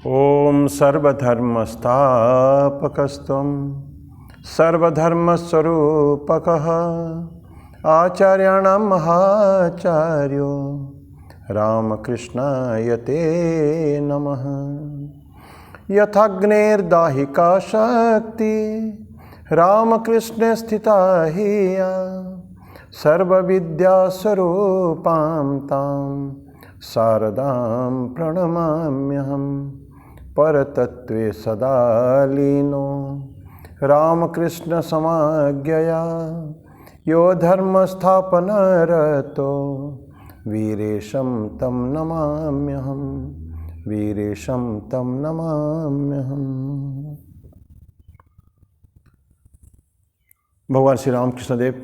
ओम सर्वधर्मस्थापकस्त्वं सर्वधर्मस्वरूपकः आचार्याणां महाचार्यो रामकृष्णाय ते नमः। यथाग्नेर्दाहिका शक्ति रामकृष्णे स्थिता हि या सर्वविद्यास्वरूपां तां शारदां प्रणमाम्यहम्। परतत्त्वे सदा लीनो रामकृष्ण समाज्ञया यो धर्मस्थापनरतो वीरेशं तं नमाम्यहम्। वीरेशं तं नमाम्यहम्। भगवान श्री रामकृष्ण देव,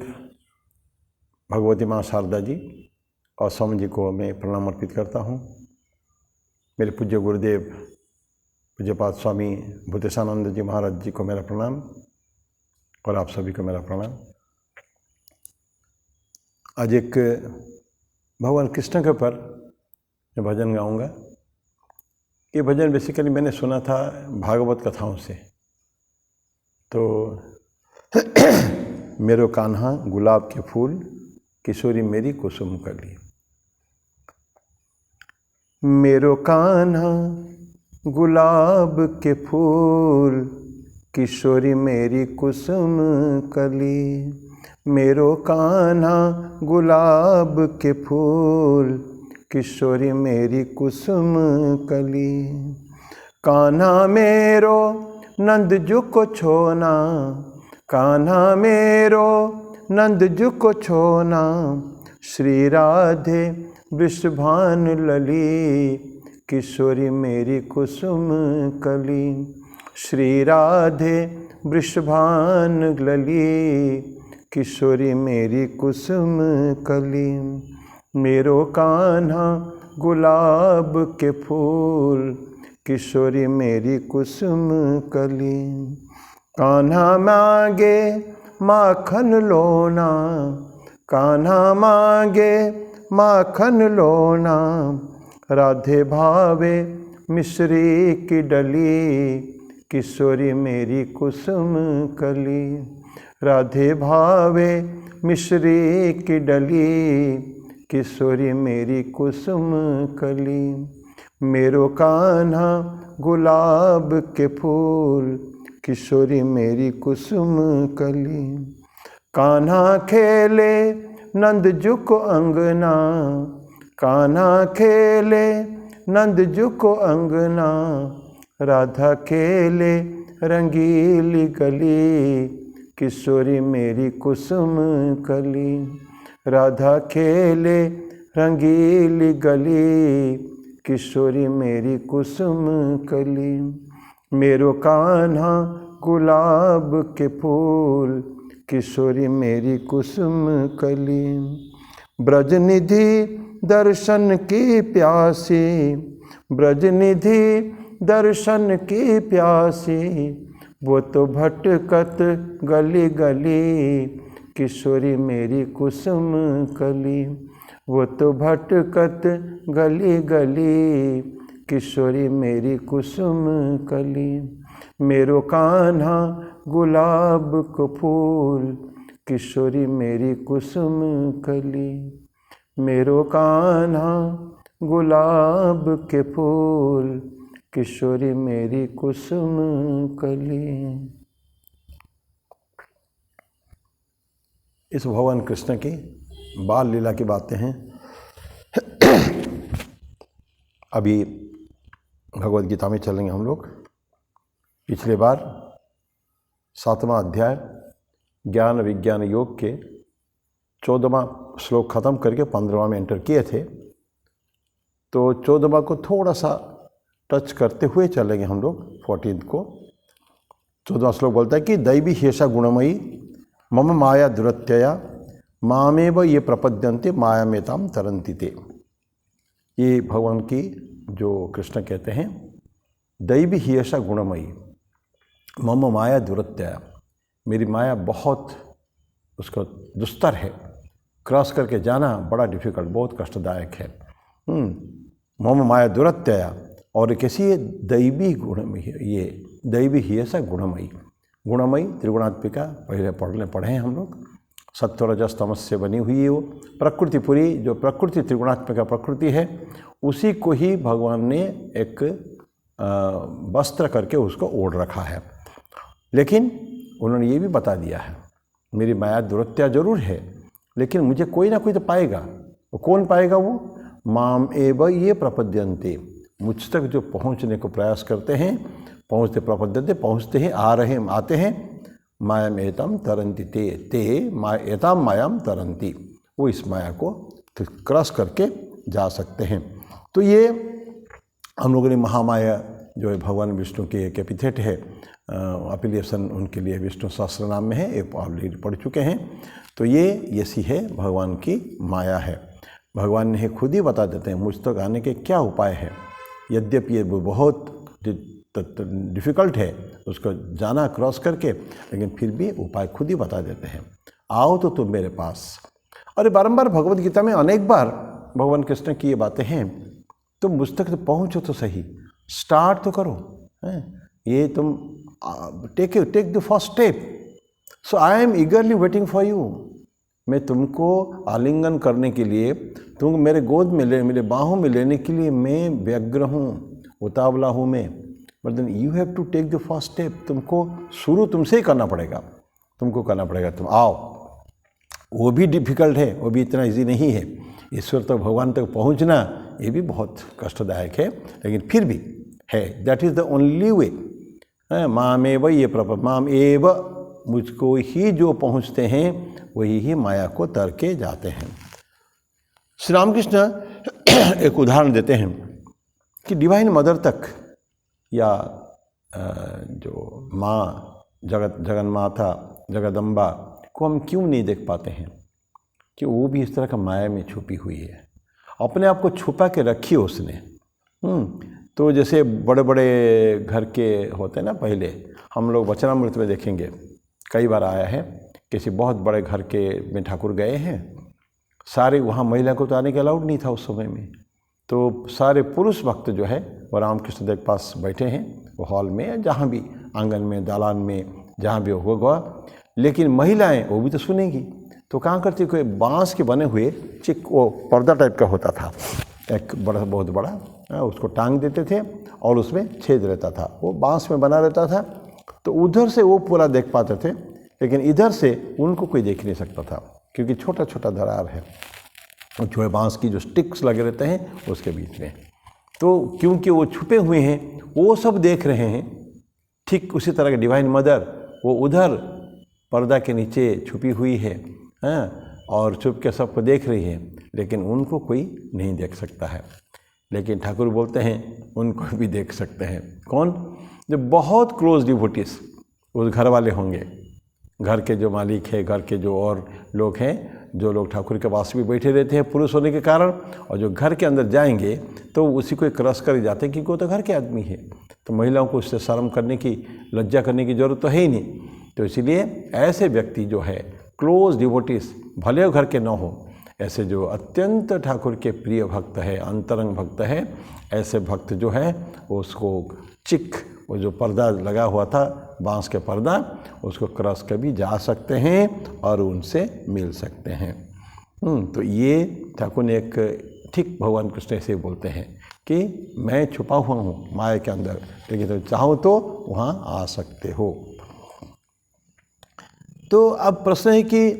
भगवती माँ शारदा जी और स्वामी जी को मैं प्रणाम अर्पित करता हूँ। मेरे पूज्य गुरुदेव पूज्यपाद स्वामी भूतेशानंद जी महाराज जी को मेरा प्रणाम और आप सभी को मेरा प्रणाम। आज एक भगवान कृष्ण के ऊपर मैं भजन गाऊंगा। ये भजन बेसिकली मैंने सुना था भागवत कथाओं से। तो मेरो कान्हा गुलाब के फूल किशोरी मेरी कुसुम कली। मेरो कान्हा गुलाब के फूल किशोरी मेरी कुसुम कली। मेरो कान्हा गुलाब के फूल किशोरी मेरी कुसुम कली। कान्हा मेरो नंदजू को छोना, कान्हा मेरो नंदजू को छोना। श्री राधे वृषभान लली किशोरी मेरी कुसुम कली। श्री राधे वृषभान लली किशोरी मेरी कुसुम कली। मेरो कान्हा गुलाब के फूल किशोरी मेरी कुसुम कली। कान्हा मांगे माखन लोना, कान्हा मांगे माखन लोना। राधे भावे मिश्री की डली किशोरी मेरी कुसुम कली। राधे भावे मिश्री की डली किशोरी मेरी कुसुम कली। मेरो कान्हा गुलाब के फूल किशोरी मेरी कुसुम कली। कान्हा खेले नंदजू को अंगना, कान्हा खेले नंदजू को अंगना। राधा खेले रंगीली गली किशोरी मेरी कुसुम कली। राधा खेले रंगीली गली किशोरी मेरी कुसुम कली। मेरो कान्हा गुलाब के फूल किशोरी मेरी कुसुम कली। ब्रजनिधि दर्शन की प्यासी, ब्रजनिधि दर्शन की प्यासी। वो तो भटकत गली गली किशोरी मेरी कुसुम कली। वो तो भटकत गली गली किशोरी मेरी कुसुम कली। मेरो कान्हा गुलाब को फूल किशोरी मेरी कुसुम कली। मेरो कान्हा गुलाब के फूल किशोरी मेरी कुसुम कली। इस भगवान कृष्ण की बाल लीला की बातें हैं। अभी भगवद गीता में चलेंगे हम लोग। पिछले बार 7वां अध्याय ज्ञान विज्ञान योग के 14वां श्लोक खत्म करके 15वां में एंटर किए थे। तो 14वां को थोड़ा सा टच करते हुए चलेंगे हम लोग 14 को। 14वां श्लोक बोलता है कि दैवी हेषा गुणमयी मम माया दुरत्यया मामेव ये प्रपद्यन्ते माया में ताम तरन्ति ते। ये भगवान की जो कृष्ण कहते हैं दैवी हेषा गुणमयी मम माया दुरत्यया। मेरी माया बहुत उसका दुस्तर है, क्रॉस करके जाना बड़ा डिफिकल्ट, बहुत कष्टदायक है। मम माया दुरत्यया और कैसी है, दैवी गुणमयी है, ये दैवी ही ऐसा गुणमयी, गुणमयी त्रिगुणात्मिका पहले पढ़े हैं हम लोग। सत्व रजस तमस से बनी हुई है वो प्रकृति, पूरी जो प्रकृति त्रिगुणात्मिका प्रकृति है, उसी को ही भगवान ने एक वस्त्र करके उसको ओढ़ रखा है। लेकिन उन्होंने ये भी बता दिया है, मेरी माया दुरत्या जरूर है, लेकिन मुझे कोई ना कोई तो पाएगा। वो कौन पाएगा? वो माम एव ये प्रपद्यन्ते, मुझ तक जो पहुँचने को प्रयास करते हैं, पहुँचते प्रपद्यन्ते, पहुँचते हैं, आ रहे हैं, आते हैं, मायाम एतम तरंती ते एताम मायाम तरंती, वो इस माया को क्रॉस करके जा सकते हैं। तो ये हम लोगों ने महामाया जो है भगवान विष्णु के एक एपिथेट है, एप्लीकेशन उनके लिए विष्णु सहस्त्र नाम में है, एक ऑलरेडी पढ़ चुके हैं। तो ये ऐसी है भगवान की माया है। भगवान ने खुद ही बता देते हैं मुझ तक आने के क्या उपाय है। यद्यपि ये बहुत डिफ़िकल्ट है उसको जाना क्रॉस करके, लेकिन फिर भी उपाय खुद ही बता देते हैं। आओ तो तुम मेरे पास। और बारंबार भगवद गीता में अनेक बार भगवान कृष्ण की ये बातें हैं, तुम मुझ तक तो पहुँचो तो सही, स्टार्ट तो करो, ये तुम take the first step. So I am eagerly waiting for you. मैं तुमको आलिंगन करने के लिए, तुमको मेरे गोद में मेरे बाहों में लेने के लिए मैं व्यग्र हूँ, उतावला हूँ मैं। But then you have to take the first step. तुमको शुरू तुमसे ही करना पड़ेगा, तुमको करना पड़ेगा, तुम आओ। वो भी डिफ़िकल्ट है, वो भी इतना इजी नहीं है। ईश्वर तक, भगवान तक पहुँचना ये भी बहुत कष्टदायक है, लेकिन फिर भी है। That is the only way. माम एव ये माम एव, मुझको ही जो पहुँचते हैं वही ही माया को तर के जाते हैं। श्री रामकृष्ण एक उदाहरण देते हैं कि डिवाइन मदर तक, या जो माँ जगन माता जगदम्बा को हम क्यों नहीं देख पाते हैं? कि वो भी इस तरह का माया में छुपी हुई है, अपने आप को छुपा के रखी उसने। तो जैसे बड़े बड़े घर के होते हैं ना, पहले हम लोग वचनामृत में देखेंगे, कई बार आया है, किसी बहुत बड़े घर के में ठाकुर गए हैं, सारे वहाँ महिला को तो आने के अलाउड नहीं था उस समय में, तो सारे पुरुष भक्त जो है वो रामकृष्ण देव के पास बैठे हैं, वो हॉल में, जहाँ भी आंगन में, दालान में, जहाँ भी होगा। लेकिन महिलाएं वो भी तो सुनेंगी, तो कहाँ करती, कोई बांस के बने हुए वो पर्दा टाइप का होता था, एक बड़ा, बहुत बड़ा, उसको टांग देते थे और उसमें छेद रहता था, वो बांस में बना रहता था। तो उधर से वो पूरा देख पाते थे, लेकिन इधर से उनको कोई देख नहीं सकता था, क्योंकि छोटा छोटा दरार है, जो बांस की जो स्टिक्स लगे रहते हैं उसके बीच में। तो क्योंकि वो छुपे हुए हैं, वो सब देख रहे हैं। ठीक उसी तरह के डिवाइन मदर वो उधर पर्दा के नीचे छुपी हुई है, और छुप के सबको देख रही है, लेकिन उनको कोई नहीं देख सकता है। लेकिन ठाकुर बोलते हैं उनको भी देख सकते हैं। कौन? जो बहुत क्लोज डिवोटीज, उस घर वाले होंगे, घर के जो मालिक है, घर के जो और लोग हैं, जो लोग ठाकुर के पास भी बैठे रहते हैं पुरुष होने के कारण, और जो घर के अंदर जाएंगे तो उसी को क्रॉस कर जाते हैं, क्योंकि वो तो घर के आदमी है। तो महिलाओं को उससे शर्म करने की, लज्जा करने की ज़रूरत तो है ही नहीं। तो इसीलिए ऐसे व्यक्ति जो है क्लोज डिवोटीज, भले घर के न हो, ऐसे जो अत्यंत ठाकुर के प्रिय भक्त है, अंतरंग भक्त है, ऐसे भक्त जो है उसको वो जो पर्दा लगा हुआ था, बांस के पर्दा, उसको क्रॉस कर भी जा सकते हैं और उनसे मिल सकते हैं। तो ये ठाकुर ने एक, ठीक भगवान कृष्ण ऐसे बोलते हैं कि मैं छुपा हुआ हूँ माया के अंदर, लेकिन तो चाहो तो वहाँ आ सकते हो। तो अब प्रश्न है कि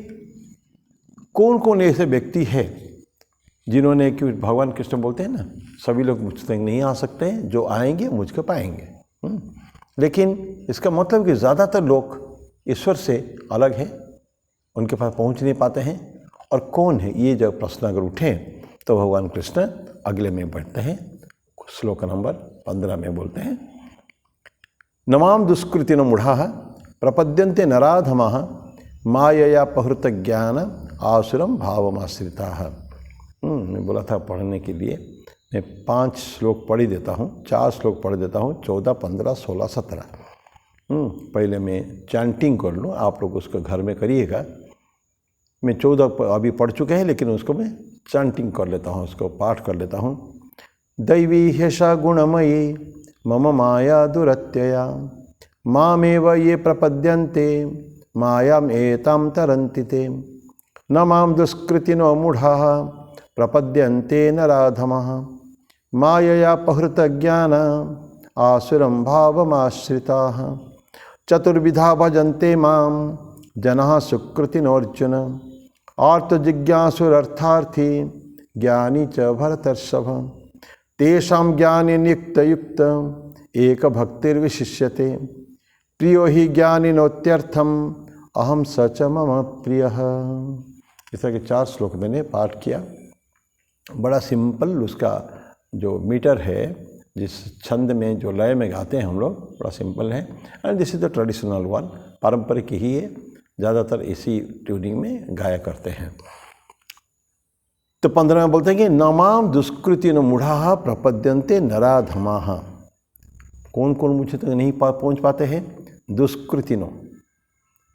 कौन कौन ऐसे व्यक्ति है जिन्होंने, कि भगवान कृष्ण बोलते हैं ना, सभी लोग मुझ तक नहीं आ सकते हैं, जो आएंगे मुझको पाएंगे। लेकिन इसका मतलब कि ज़्यादातर लोग ईश्वर से अलग हैं, उनके पास पहुंच नहीं पाते हैं। और कौन है ये जब प्रश्न अगर उठें तो भगवान कृष्ण अगले में बढ़ते हैं, श्लोक नंबर 15 में बोलते हैं, नमाम दुष्कृतिनो मूढ़ा प्रपद्यन्ते नराधमाः मायया पहृत ज्ञान आसुरम भावमाश्रिता। मैं बोला था पढ़ने के लिए, मैं 5 श्लोक पढ़ ही देता हूँ, 4 श्लोक पढ़ देता हूँ, 14, 15, 16, 17। पहले मैं चैंटिंग कर लूँ, आप लोग उसको घर में करिएगा। मैं 14 अभी पढ़ चुके हैं, लेकिन उसको मैं चैंटिंग कर लेता हूँ, उसको पाठ कर लेता हूँ। दैवी ह्येषा गुणमयी मम माया दुरत्यया मामेव ये प्रपद्यन्ते मायाम् एतां तरन्ति ते न मां दुष्कृतिनो मूढाः प्रपद्यन्ते नराधमः माययापहृतज्ञान आसुरं भावमाश्रिताः चतुर्विधा भजन्ते मां जनाः सुकृतिनोऽर्जुन आर्तजिज्ञासुरर्थार्थी ज्ञानी च भरतर्षभ तेषां ज्ञाने नियुक्त एक भक्तिर्विशिष्यते प्रियो हि ज्ञानिनोत्यर्थम अहम स च मम प्रियः। इस तरह के 4 श्लोक मैंने पाठ किया। बड़ा सिंपल उसका जो मीटर है, जिस छंद में जो लय में गाते हैं हम लोग, बड़ा सिंपल है। And this is the traditional one, पारंपरिक ही है, ज़्यादातर इसी ट्यूनिंग में गाया करते हैं। तो 15 में बोलते हैं कि नमाम दुष्कृति न मूढ़ा प्रपद्यन्ते नराधमाः। कौन कौन मुझे तक नहीं पहुँच पाते हैं? दुष्कृतिनो,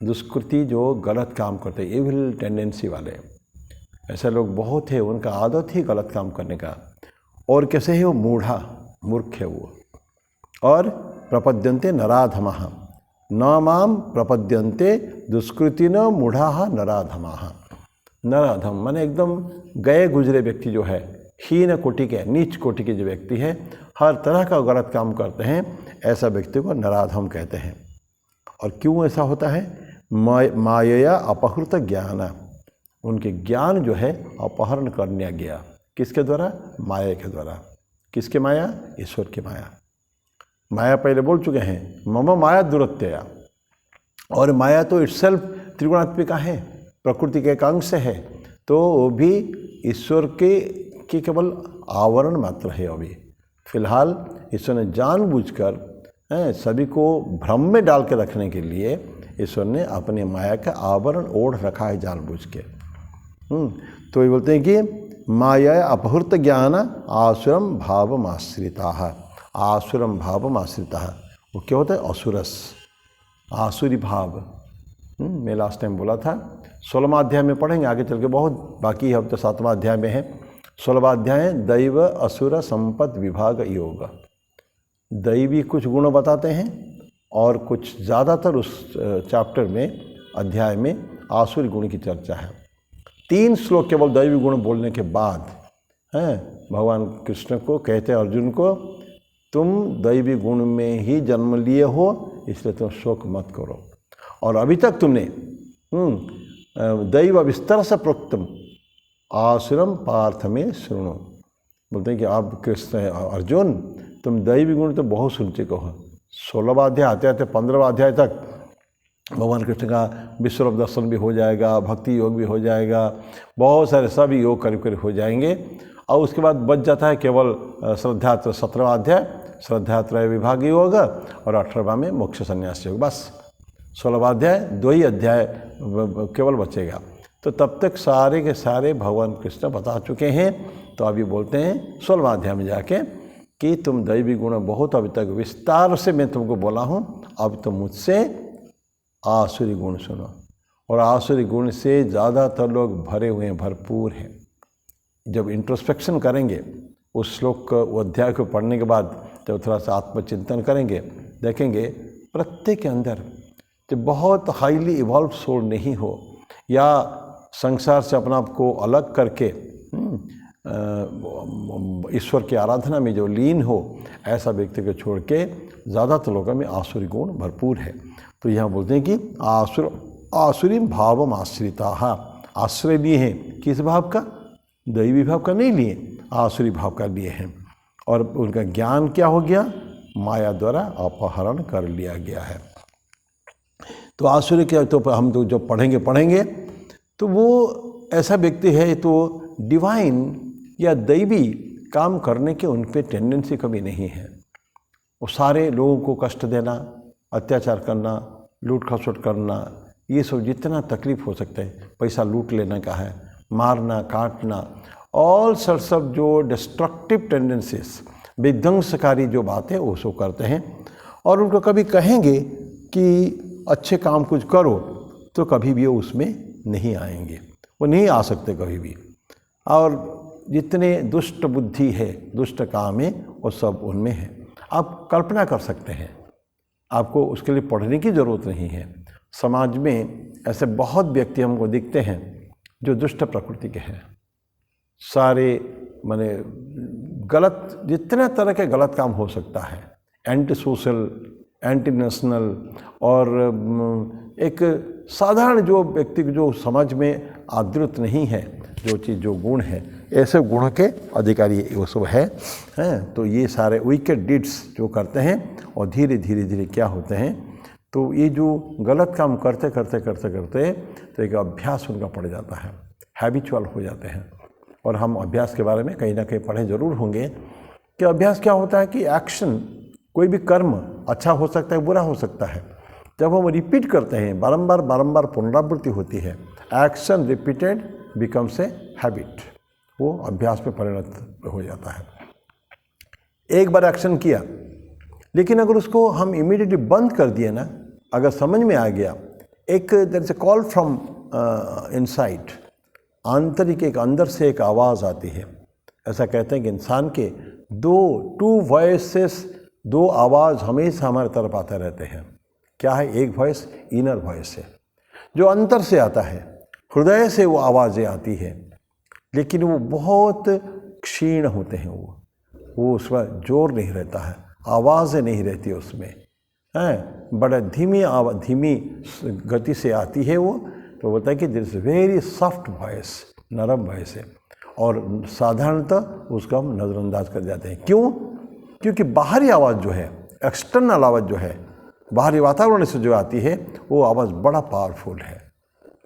दुष्कृति जो गलत काम करते हैं, एविल टेंडेंसी वाले, ऐसे लोग बहुत है, उनका आदत ही गलत काम करने का। और कैसे है वो? मूढ़ा, मूर्ख है वो। और प्रपद्यन्ते नराधमाः, न माम प्रपद्यन्ते दुष्कृतिनो मूढ़ाः नराधमाः। नराधम माने एकदम गए गुजरे व्यक्ति जो है, हीन कोटि के, नीच कोटि के जो व्यक्ति है, हर तरह का गलत काम करते हैं, ऐसा व्यक्ति को नराधम कहते हैं। और क्यों ऐसा होता है? मायया अपहृत ज्ञान, उनके ज्ञान जो है अपहरण करने गया। किसके द्वारा? माया के द्वारा। किसके माया? ईश्वर की माया। माया पहले बोल चुके हैं, मम माया दुरत्यया। और माया तो इटसेल्फ त्रिगुणात्मिका है, प्रकृति के एक अंश है, तो वो भी ईश्वर के केवल आवरण मात्र है। अभी फिलहाल ईश्वर ने जानबूझकर सभी को भ्रम में डाल के रखने के लिए ईश्वर ने अपने माया का आवरण ओढ़ रखा है जानबूझ के। तो ये बोलते हैं कि माया अपहृत ज्ञान आसुरम भावमाश्रिता। आसुरम भावमाश्रिता वो क्या होता है? असुरस, आसुरी भाव। मैं लास्ट टाइम बोला था, 16वां अध्याय में पढ़ेंगे आगे चल के, बहुत बाकी है, अब तो 7वां अध्याय में है। 16वां अध्याय दैव असुर संपद विभाग योग। दैवी कुछ गुण बताते हैं और कुछ ज़्यादातर उस चैप्टर में, अध्याय में आसुरी गुण की चर्चा है। 3 श्लोक केवल दैवी गुण बोलने के बाद हैं भगवान कृष्ण को कहते हैं अर्जुन को, तुम दैवी गुण में ही जन्म लिए हो, इसलिए तुम शोक मत करो। और अभी तक तुमने दैव विस्तर से प्रोक्तम आसुरम पार्थ में शृणु। बोलते हैं कि आप कृष्ण अर्जुन, तुम दैवी गुण तो बहुत सुन चुके हो। 16वां अध्याय आते आते 15वां अध्याय तक भगवान कृष्ण का विश्वरूप दर्शन भी हो जाएगा, भक्ति योग भी हो जाएगा, बहुत सारे सब योग करीब करीब हो जाएंगे। और उसके बाद बच जाता है केवल श्रद्धात्रय 17वां अध्याय, श्रद्धात्रय विभाग योग, और 18वां में मोक्ष संन्यास योग। बस 16वां अध्याय, 2 ही अध्याय केवल बचेगा। तो तब तक सारे के सारे भगवान कृष्ण बता चुके हैं। तो अभी बोलते हैं 16वां अध्याय में जाके कि तुम दैवी गुण बहुत अभी तक विस्तार से मैं तुमको बोला हूँ, अब तो मुझसे आसुरी गुण सुनो। और आसुरी गुण से ज़्यादातर लोग भरे हुए हैं, भरपूर हैं। जब इंट्रोस्पेक्शन करेंगे उस श्लोक को, अध्याय को पढ़ने के बाद, जब थोड़ा सा आत्मचिंतन करेंगे, देखेंगे प्रत्येक के अंदर जब बहुत हाईली इवॉल्व सोल नहीं हो, या संसार से अपना आप को अलग करके ईश्वर की आराधना में जो लीन हो, ऐसा व्यक्ति को छोड़ के ज़्यादातर लोगों में आसुरी गुण भरपूर है। तो यहाँ बोलते हैं कि आसुरी भावम आश्रिता, आश्रय लिए हैं किस भाव का? दैवी भाव का नहीं लिए, आसुरी भाव का लिए हैं। और उनका ज्ञान क्या हो गया? माया द्वारा अपहरण कर लिया गया है। तो आसुरी के तो हम तो जो पढ़ेंगे तो वो ऐसा व्यक्ति है तो डिवाइन या दैवी काम करने के उन पे टेंडेंसी कभी नहीं है। वो सारे लोगों को कष्ट देना, अत्याचार करना, लूट खसोट करना, ये सब जितना तकलीफ हो सकता है, पैसा लूट लेने का है, मारना काटना, ऑल सॉर्ट्स ऑफ जो डिस्ट्रक्टिव टेंडेंसीज, विध्वंसकारी जो बातें वो सब करते हैं। और उनको कभी कहेंगे कि अच्छे काम कुछ करो, तो कभी भी वो उसमें नहीं आएंगे, वो नहीं आ सकते कभी भी। और जितने दुष्ट बुद्धि है, दुष्ट काम है, वो सब उनमें है। आप कल्पना कर सकते हैं, आपको उसके लिए पढ़ने की ज़रूरत नहीं है। समाज में ऐसे बहुत व्यक्ति हमको दिखते हैं जो दुष्ट प्रकृति के हैं। सारे माने गलत, जितने तरह के गलत काम हो सकता है, एंटी सोशल, एंटी नेशनल, और एक साधारण जो व्यक्ति जो समाज में आदृत नहीं है, जो चीज़ जो गुण है, ऐसे गुण के अधिकारी वो सब हैं। तो ये सारे विकेड डीड्स जो करते हैं और धीरे धीरे धीरे क्या होते हैं, तो ये जो गलत काम करते करते करते करते तो एक अभ्यास उनका पड़ जाता है, हैबिचुअल हो जाते हैं। और हम अभ्यास के बारे में कहीं ना कहीं पढ़े ज़रूर होंगे कि अभ्यास क्या होता है कि एक्शन, कोई भी कर्म अच्छा हो सकता है, बुरा हो सकता है। जब हम रिपीट करते हैं, बारंबार बारंबार पुनरावृत्ति होती है, action repeated becomes a habit, वो अभ्यास में परिणत हो जाता है। एक बार एक्शन किया, लेकिन अगर उसको हम इमीडिएटली बंद कर दिए ना, अगर समझ में आ गया, एक there is a call from inside, आंतरिक एक अंदर से एक आवाज़ आती है। ऐसा कहते हैं कि इंसान के टू वॉइसेस, दो आवाज़ हमेशा हमारे तरफ आते रहते हैं। क्या है? एक वॉइस इनर वॉइस है जो अंतर से आता है, हृदय से वो आवाज़ें आती है, लेकिन वो बहुत क्षीण होते हैं। वो उसमें जोर नहीं रहता है, आवाज़ें नहीं रहती उसमें, हैं, बड़ा धीमी गति से आती है वो। तो बोलता है कि दिस वेरी सॉफ्ट वॉइस, नरम वॉइस है, और साधारणतः उसको हम नज़रअंदाज कर जाते हैं। क्यों? क्योंकि बाहरी आवाज़ जो है, एक्सटर्नल आवाज़ जो है, बाहरी वातावरण से जो आती है, वो आवाज़ बड़ा पावरफुल है,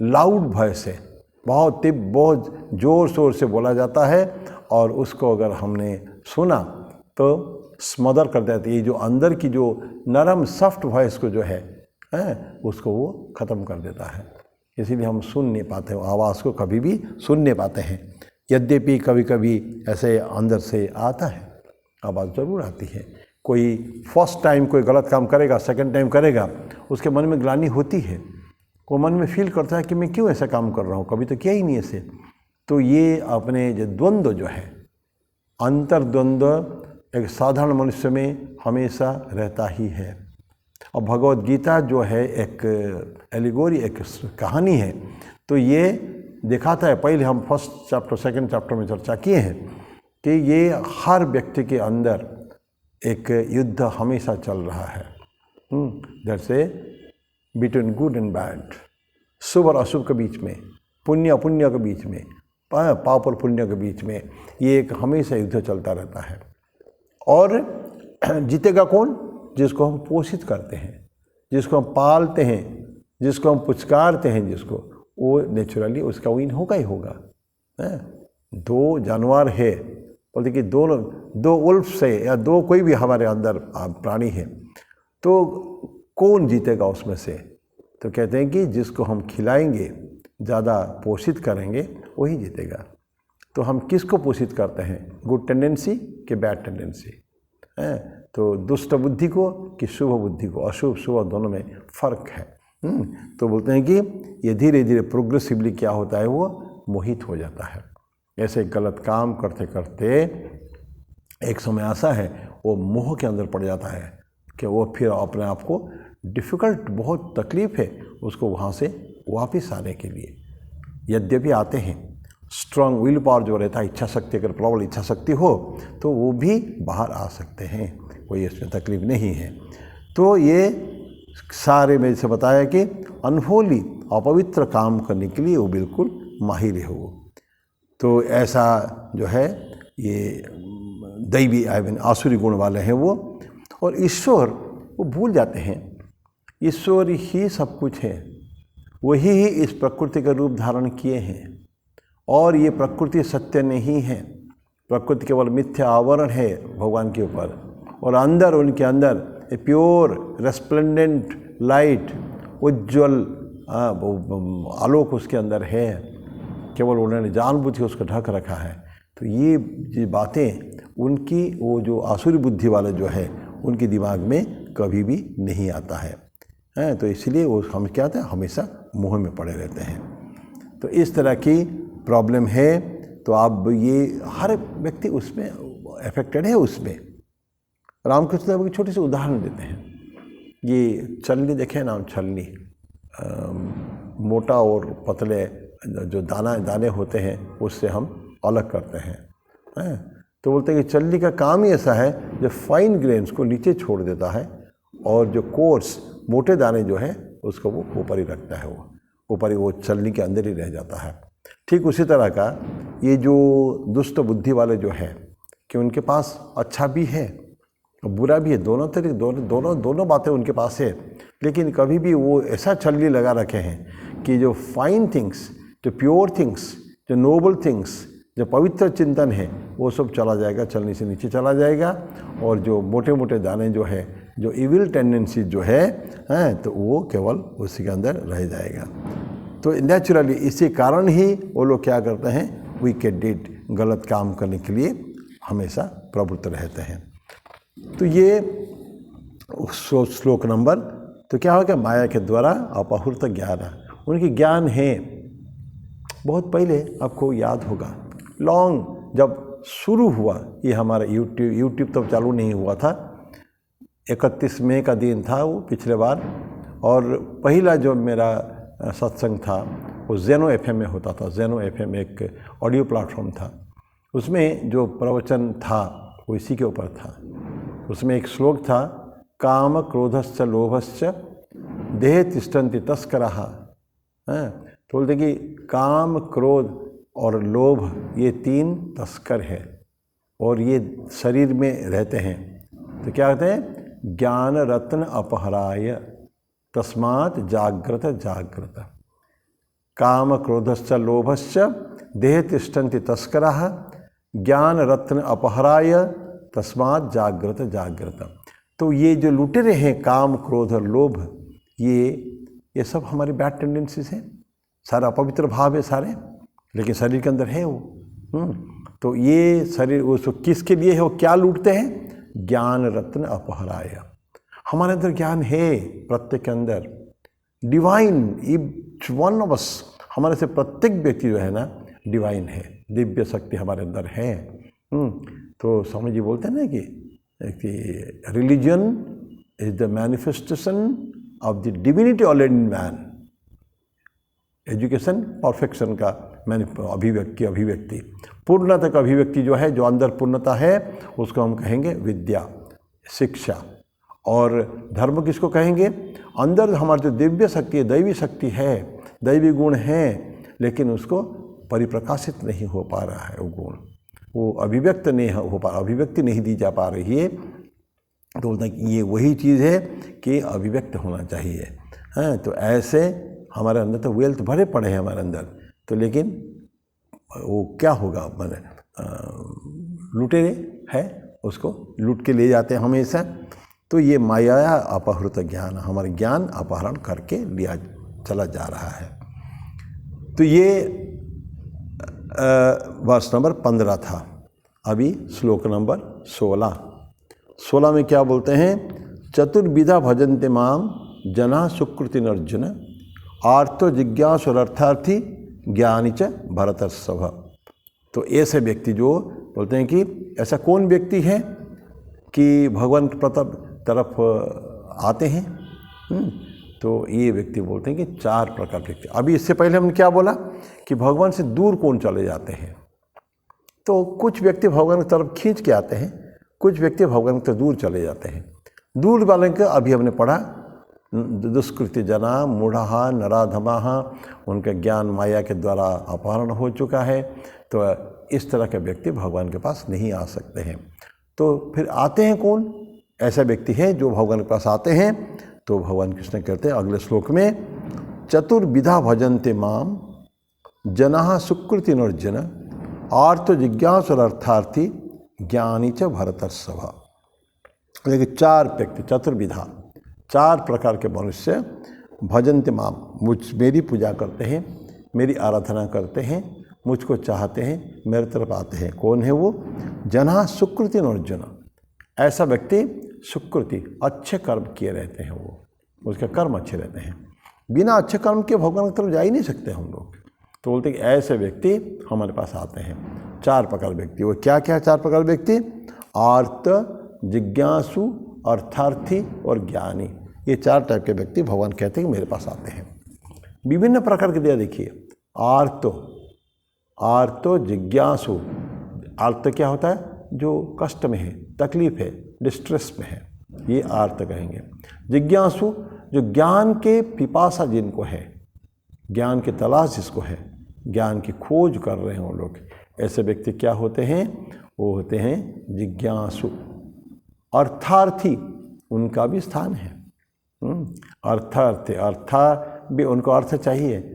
लाउड वॉइस है, बहुत ज़ोर शोर से बोला जाता है, और उसको अगर हमने सुना तो स्मदर कर देती है। ये जो अंदर की जो नरम सॉफ्ट वॉइस को जो है उसको वो ख़त्म कर देता है। इसीलिए हम सुन नहीं पाते, आवाज़ को कभी भी सुन नहीं पाते हैं। यद्यपि कभी कभी ऐसे अंदर से आता है, आवाज़ ज़रूर आती है। कोई फर्स्ट टाइम कोई गलत काम करेगा, सेकंड टाइम करेगा, उसके मन में ग्लानि होती है, वो मन में फील करता है कि मैं क्यों ऐसा काम कर रहा हूँ, कभी तो किया ही नहीं ऐसे। तो ये अपने जो द्वंद्व जो है, अंतर्द्वंद्व एक साधारण मनुष्य में हमेशा रहता ही है। और भगवद गीता जो है एक एलिगोरी, एक कहानी है। तो ये दिखाता है, पहले हम फर्स्ट चैप्टर सेकंड चैप्टर में चर्चा किए हैं कि ये हर व्यक्ति के अंदर एक युद्ध हमेशा चल रहा है, जैसे बिटवीन गुड एंड बैड, शुभ और अशुभ के बीच में, पुण्य अपुण्य के बीच में, पाप और पुण्य के बीच में, ये एक हमेशा युद्ध चलता रहता है। और जीतेगा कौन? जिसको हम पोषित करते हैं, जिसको हम पालते हैं, जिसको हम पुचकारते हैं, जिसको, वो नेचुरली उसका विन होगा ही होगा। दो जानवर है, बोलते कि दो उल्फ से या दो कोई भी हमारे अंदर प्राणी है, तो कौन जीतेगा उसमें से? तो कहते हैं कि जिसको हम खिलाएंगे, ज़्यादा पोषित करेंगे, वही जीतेगा। तो हम किसको पोषित करते हैं? गुड टेंडेंसी कि बैड टेंडेंसी? तो दुष्ट बुद्धि को कि शुभ बुद्धि को? अशुभ शुभ दोनों में फ़र्क है। तो बोलते हैं कि ये धीरे धीरे प्रोग्रेसिवली क्या होता है, वो मोहित हो जाता है। ऐसे गलत काम करते करते एक समय ऐसा है, वो मोह के अंदर पड़ जाता है कि वो फिर अपने आप को डिफ़िकल्ट, बहुत तकलीफ़ है उसको वहाँ से वापस आने के लिए। यद्यपि आते हैं, स्ट्रांग विल पावर जो रहता है, इच्छा शक्ति, अगर प्रबल इच्छा शक्ति हो तो वो भी बाहर आ सकते हैं, कोई इसमें तकलीफ नहीं है। तो ये सारे में से बताया कि अनहोली, अपवित्र काम करने के लिए वो बिल्कुल माहिर है वो। तो ऐसा जो है ये दैवी आसुरी गुण वाले हैं वो। और ईश्वर वो भूल जाते हैं, ईश्वर ही सब कुछ है, वही ही इस प्रकृति का रूप धारण किए हैं। और ये प्रकृति सत्य नहीं है, प्रकृति केवल मिथ्या आवरण है भगवान के ऊपर। और अंदर, उनके अंदर ए प्योर रेस्प्लेंडेंट लाइट, उज्ज्वल आलोक उसके अंदर है, केवल उन्होंने जानबूझ के उसको ढक रखा है। तो ये बातें उनकी, वो जो आसुरी बुद्धि वाले जो है, उनके दिमाग में कभी भी नहीं आता है। तो इसलिए वो हम क्या होते हैं, हमेशा मोह में पड़े रहते हैं। तो इस तरह की प्रॉब्लम है तो अब ये हर व्यक्ति उसमें अफेक्टेड है। उसमें रामकृष्ण देव की छोटी सी उदाहरण देते हैं। ये छलनी देखें ना, छलनी मोटा और पतले जो दाने होते हैं उससे हम अलग करते हैं। तो बोलते हैं कि छलनी का काम ही ऐसा है जो फाइन ग्रेन्स को नीचे छोड़ देता है और जो कोर्स मोटे दाने जो है उसको वो ऊपर ही रखता है, वो ऊपर ही वो छलनी के अंदर ही रह जाता है। ठीक उसी तरह का ये जो दुष्ट बुद्धि वाले जो है कि उनके पास अच्छा भी है और बुरा भी है, दोनों तरीके दोनों बातें उनके पास है, लेकिन कभी भी वो ऐसा छलनी लगा रखे हैं कि जो फाइन थिंग्स, जो प्योर थिंग्स, जो नोबल थिंग्स, जो पवित्र चिंतन है वो सब चला जाएगा, छलनी से नीचे चला जाएगा, और जो मोटे मोटे दाने जो है, जो इविल टेंडेंसी जो है तो वो केवल उसी के अंदर रह जाएगा। तो नेचुरली इसी कारण ही वो लोग क्या करते हैं, विकेड डीड, गलत काम करने के लिए हमेशा प्रवृत्त रहते हैं। तो ये श्लोक नंबर, तो क्या होगा, माया के द्वारा अपहृत ज्ञान, उनकी ज्ञान है बहुत पहले, आपको याद होगा लॉन्ग जब शुरू हुआ ये हमारा यूट्यूब तब चालू नहीं हुआ था, 31 मई का दिन था वो पिछले बार, और पहला जो मेरा सत्संग था वो ज़ेनो एफएम में होता था। ज़ेनो एफएम एक ऑडियो प्लेटफॉर्म था, उसमें जो प्रवचन था वो इसी के ऊपर था। उसमें एक श्लोक था, काम क्रोधश्च लोभश्च देह तिष्ठन्ति तस्करः। तो बोलते कि काम, क्रोध और लोभ ये 3 तस्कर है और ये शरीर में रहते हैं। तो क्या कहते हैं, ज्ञान रत्न अपहराय तस्मात् जाग्रत जाग्रत। काम क्रोधश्च लोभश्च देह तिष्ठन्ति तस्करः ज्ञान रत्न अपहराय तस्मात् जाग्रत जाग्रत। तो ये जो लुटेरे हैं, काम क्रोध और लोभ, ये सब हमारी बैड टेंडेंसीज हैं, सारा अपवित्र भाव है सारे, लेकिन शरीर के अंदर है वो। तो ये शरीर उसको किसके लिए है, वो क्या लूटते हैं, ज्ञान रत्न अपहराय। हमारे अंदर ज्ञान है, प्रत्येक के अंदर divine, each one of us, हमारे से प्रत्येक व्यक्ति जो है ना डिवाइन है, दिव्य शक्ति हमारे अंदर है। तो स्वामी जी बोलते हैं ना कि religion is the manifestation of the divinity already in man. Education perfection का अभिव्यक्ति, पूर्णता का अभिव्यक्ति जो है, जो अंदर पूर्णता है उसको हम कहेंगे विद्या, शिक्षा। और धर्म किसको कहेंगे, अंदर हमारी जो दिव्य शक्ति है, दैवी शक्ति है, दैवी गुण है, लेकिन उसको परिप्रकाशित नहीं हो पा रहा है, वो गुण वो अभिव्यक्त नहीं हो पा, अभिव्यक्ति नहीं दी जा पा रही है। तो बोलते हैं कि ये वही चीज़ है कि अभिव्यक्त होना चाहिए। तो ऐसे हमारे अंदर तो वेल्थ भरे पड़े हैं हमारे अंदर, तो लेकिन वो क्या होगा, मैंने लुटेरे है उसको लूट के ले जाते हैं हमेशा। तो ये माया अपहृत ज्ञान, हमारे ज्ञान अपहरण करके लिया चला जा रहा है। तो ये वर्ष नंबर 15 था। अभी श्लोक नंबर 16 में क्या बोलते हैं, चतुर्विधा भजन्ते माम जना सुकृतिन अर्जुन आर्तो जिज्ञासुरर्थार्थी ज्ञानी च भरतर्षभ। तो ऐसे व्यक्ति जो बोलते हैं कि ऐसा कौन व्यक्ति है कि भगवान की तरफ आते हैं। तो ये व्यक्ति बोलते हैं कि 4 प्रकार के व्यक्ति। अभी इससे पहले हमने क्या बोला कि भगवान से दूर कौन चले जाते हैं। तो कुछ व्यक्ति भगवान की तरफ खींच के आते हैं, कुछ व्यक्ति भगवान से दूर चले जाते हैं। दूर वाले का अभी हमने पढ़ा, दुष्कृत्य जना मूढ़ा नराधमा, उनका ज्ञान माया के द्वारा अपहरण हो चुका है। तो इस तरह के व्यक्ति भगवान के पास नहीं आ सकते हैं। तो फिर आते हैं कौन, ऐसा व्यक्ति है जो भगवान के पास आते हैं। तो भगवान कृष्ण कहते हैं अगले श्लोक में, चतुर्विधा भजन्ते माम जना सुकृति अर्जुन आर्थ जिज्ञासुरर्थार्थी ज्ञानी च भरतर्षभ। देखिए 4 व्यक्ति, चतुर्विधा, 4 प्रकार के मनुष्य भजन्ते माम, मेरी पूजा करते हैं, मेरी आराधना करते हैं, मुझको चाहते हैं, मेरे तरफ आते हैं। कौन है वो, जना सुकृति अर्जुन, ऐसा व्यक्ति सुकृति, अच्छे कर्म किए रहते हैं, वो उसके कर्म अच्छे रहते हैं। बिना अच्छे कर्म के भगवान की तरफ जा ही नहीं सकते हम लोग। तो बोलते कि ऐसे व्यक्ति हमारे पास आते हैं। 4 प्रकार व्यक्ति, वो क्या क्या 4 प्रकार व्यक्ति? आर्त, जिज्ञासु, अर्थार्थी और ज्ञानी। ये 4 टाइप के व्यक्ति भगवान कहते हैं कि मेरे पास आते हैं। विभिन्न प्रकार के दिया देखिए। आर्तो जिज्ञासु। आर्त क्या होता है? जो कष्ट में है, तकलीफ है, डिस्ट्रेस में है, ये आर्त कहेंगे। जिज्ञासु जो ज्ञान के पिपासा जिनको है, ज्ञान की तलाश जिसको है, ज्ञान की खोज कर रहे हैं वो लोग, ऐसे व्यक्ति क्या होते हैं? वो होते हैं जिज्ञासु। अर्थार्थी उनका भी स्थान है। अर्था भी उनको अर्थ चाहिए।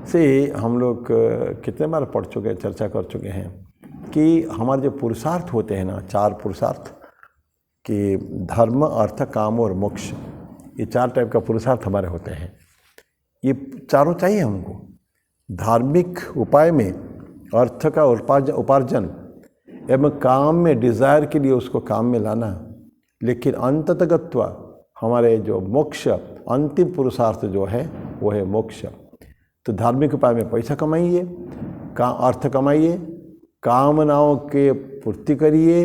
से हम लोग कितने बार पढ़ चुके, चर्चा कर चुके हैं कि हमारे जो पुरुषार्थ होते हैं ना, 4 पुरुषार्थ कि धर्म, अर्थ, काम और मोक्ष, ये 4 टाइप का पुरुषार्थ हमारे होते हैं। ये चारों चाहिए हमको। धार्मिक उपाय में अर्थ का उपार्जन एवं काम में डिज़ायर के लिए उसको काम में लाना, लेकिन अंततगत्वा हमारे जो मोक्ष, अंतिम पुरुषार्थ जो है वो है मोक्ष। तो धार्मिक उपाय में पैसा कमाइए, अर्थ कमाइए, कामनाओं के पूर्ति करिए,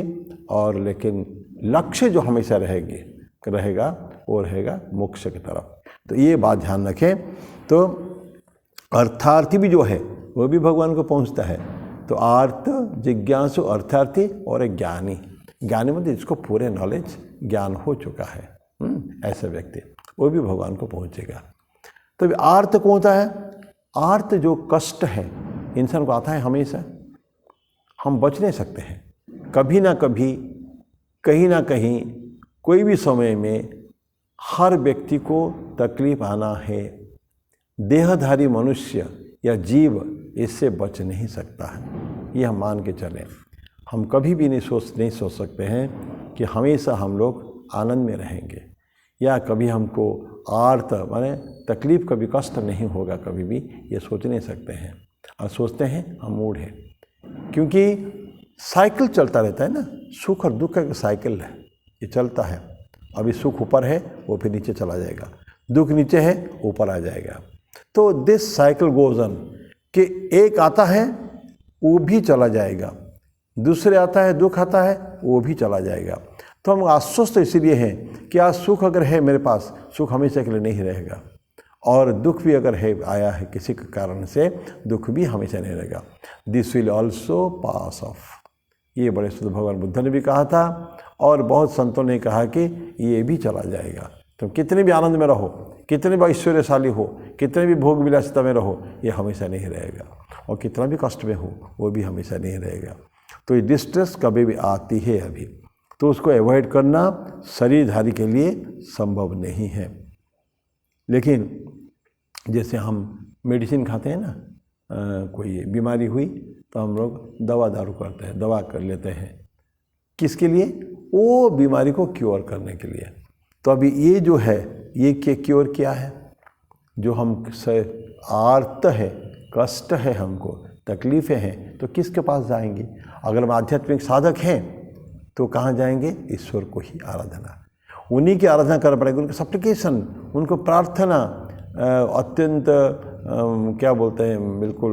और लेकिन लक्ष्य जो हमेशा रहेगा वो रहेगा मोक्ष की तरफ। तो ये बात ध्यान रखें। तो अर्थार्थी भी जो है वो भी भगवान को पहुंचता है। तो आर्त, जिज्ञासु, अर्थार्थी और एक ज्ञानी। ज्ञानी मतलब जिसको पूरे नॉलेज, ज्ञान हो चुका है, ऐसा व्यक्ति वो भी भगवान को पहुंचेगा। तो आर्त कौन होता है? आर्त जो कष्ट है इंसान को आता है हमेशा, हम बच नहीं सकते हैं। कभी ना कभी, कहीं ना कहीं, कोई भी समय में हर व्यक्ति को तकलीफ आना है। देहधारी मनुष्य या जीव इससे बच नहीं सकता है, ये हम मान के चलें। हम कभी भी नहीं सोच सकते हैं कि हमेशा हम लोग आनंद में रहेंगे, या कभी हमको आर्त माने तकलीफ, कभी कष्ट नहीं होगा कभी भी, ये सोच नहीं सकते हैं। और सोचते हैं हम मूड है, क्योंकि साइकिल चलता रहता है ना, सुख और दुख का साइकिल है, ये चलता है। अभी सुख ऊपर है, वो फिर नीचे चला जाएगा, दुख नीचे है, ऊपर आ जाएगा। तो दिस साइकिल गोज ऑन कि एक आता है वो भी चला जाएगा, दूसरे आता है, दुख आता है, वो भी चला जाएगा। तो हम आश्वस्त इसीलिए हैं कि आज सुख अगर है मेरे पास, सुख हमेशा के लिए नहीं रहेगा, और दुख भी अगर है, आया है किसी के कारण से, दुख भी हमेशा नहीं रहेगा। This will also pass of. ये बड़े शुद्ध भगवान बुद्ध ने भी कहा था, और बहुत संतों ने कहा कि ये भी चला जाएगा। तुम कितने भी आनंद में रहो, कितने भी ऐश्वर्यशाली हो, कितने भी भोग विलासिता में रहो, ये हमेशा नहीं रहेगा। और कितना भी कष्ट में हो, वो भी हमेशा नहीं रहेगा। तो ये डिस्ट्रेस कभी भी आती है अभी, तो उसको अवॉइड करना शरीरधारी के लिए संभव नहीं है। लेकिन जैसे हम मेडिसिन खाते हैं ना, कोई बीमारी हुई तो हम लोग दवा दारू करते हैं, दवा कर लेते हैं, किसके लिए? वो बीमारी को क्योर करने के लिए। तो अभी ये जो है, ये क्योर क्या है? जो हम आर्त है, कष्ट है, हमको तकलीफ़ें हैं, तो किसके पास जाएंगे? अगर हम आध्यात्मिक साधक हैं तो कहाँ जाएंगे? ईश्वर को ही आराधना, उन्हीं की आराधना करना पड़ेगा। उनका सप्लिकेशन, उनको प्रार्थना, अत्यंत क्या बोलते हैं, बिल्कुल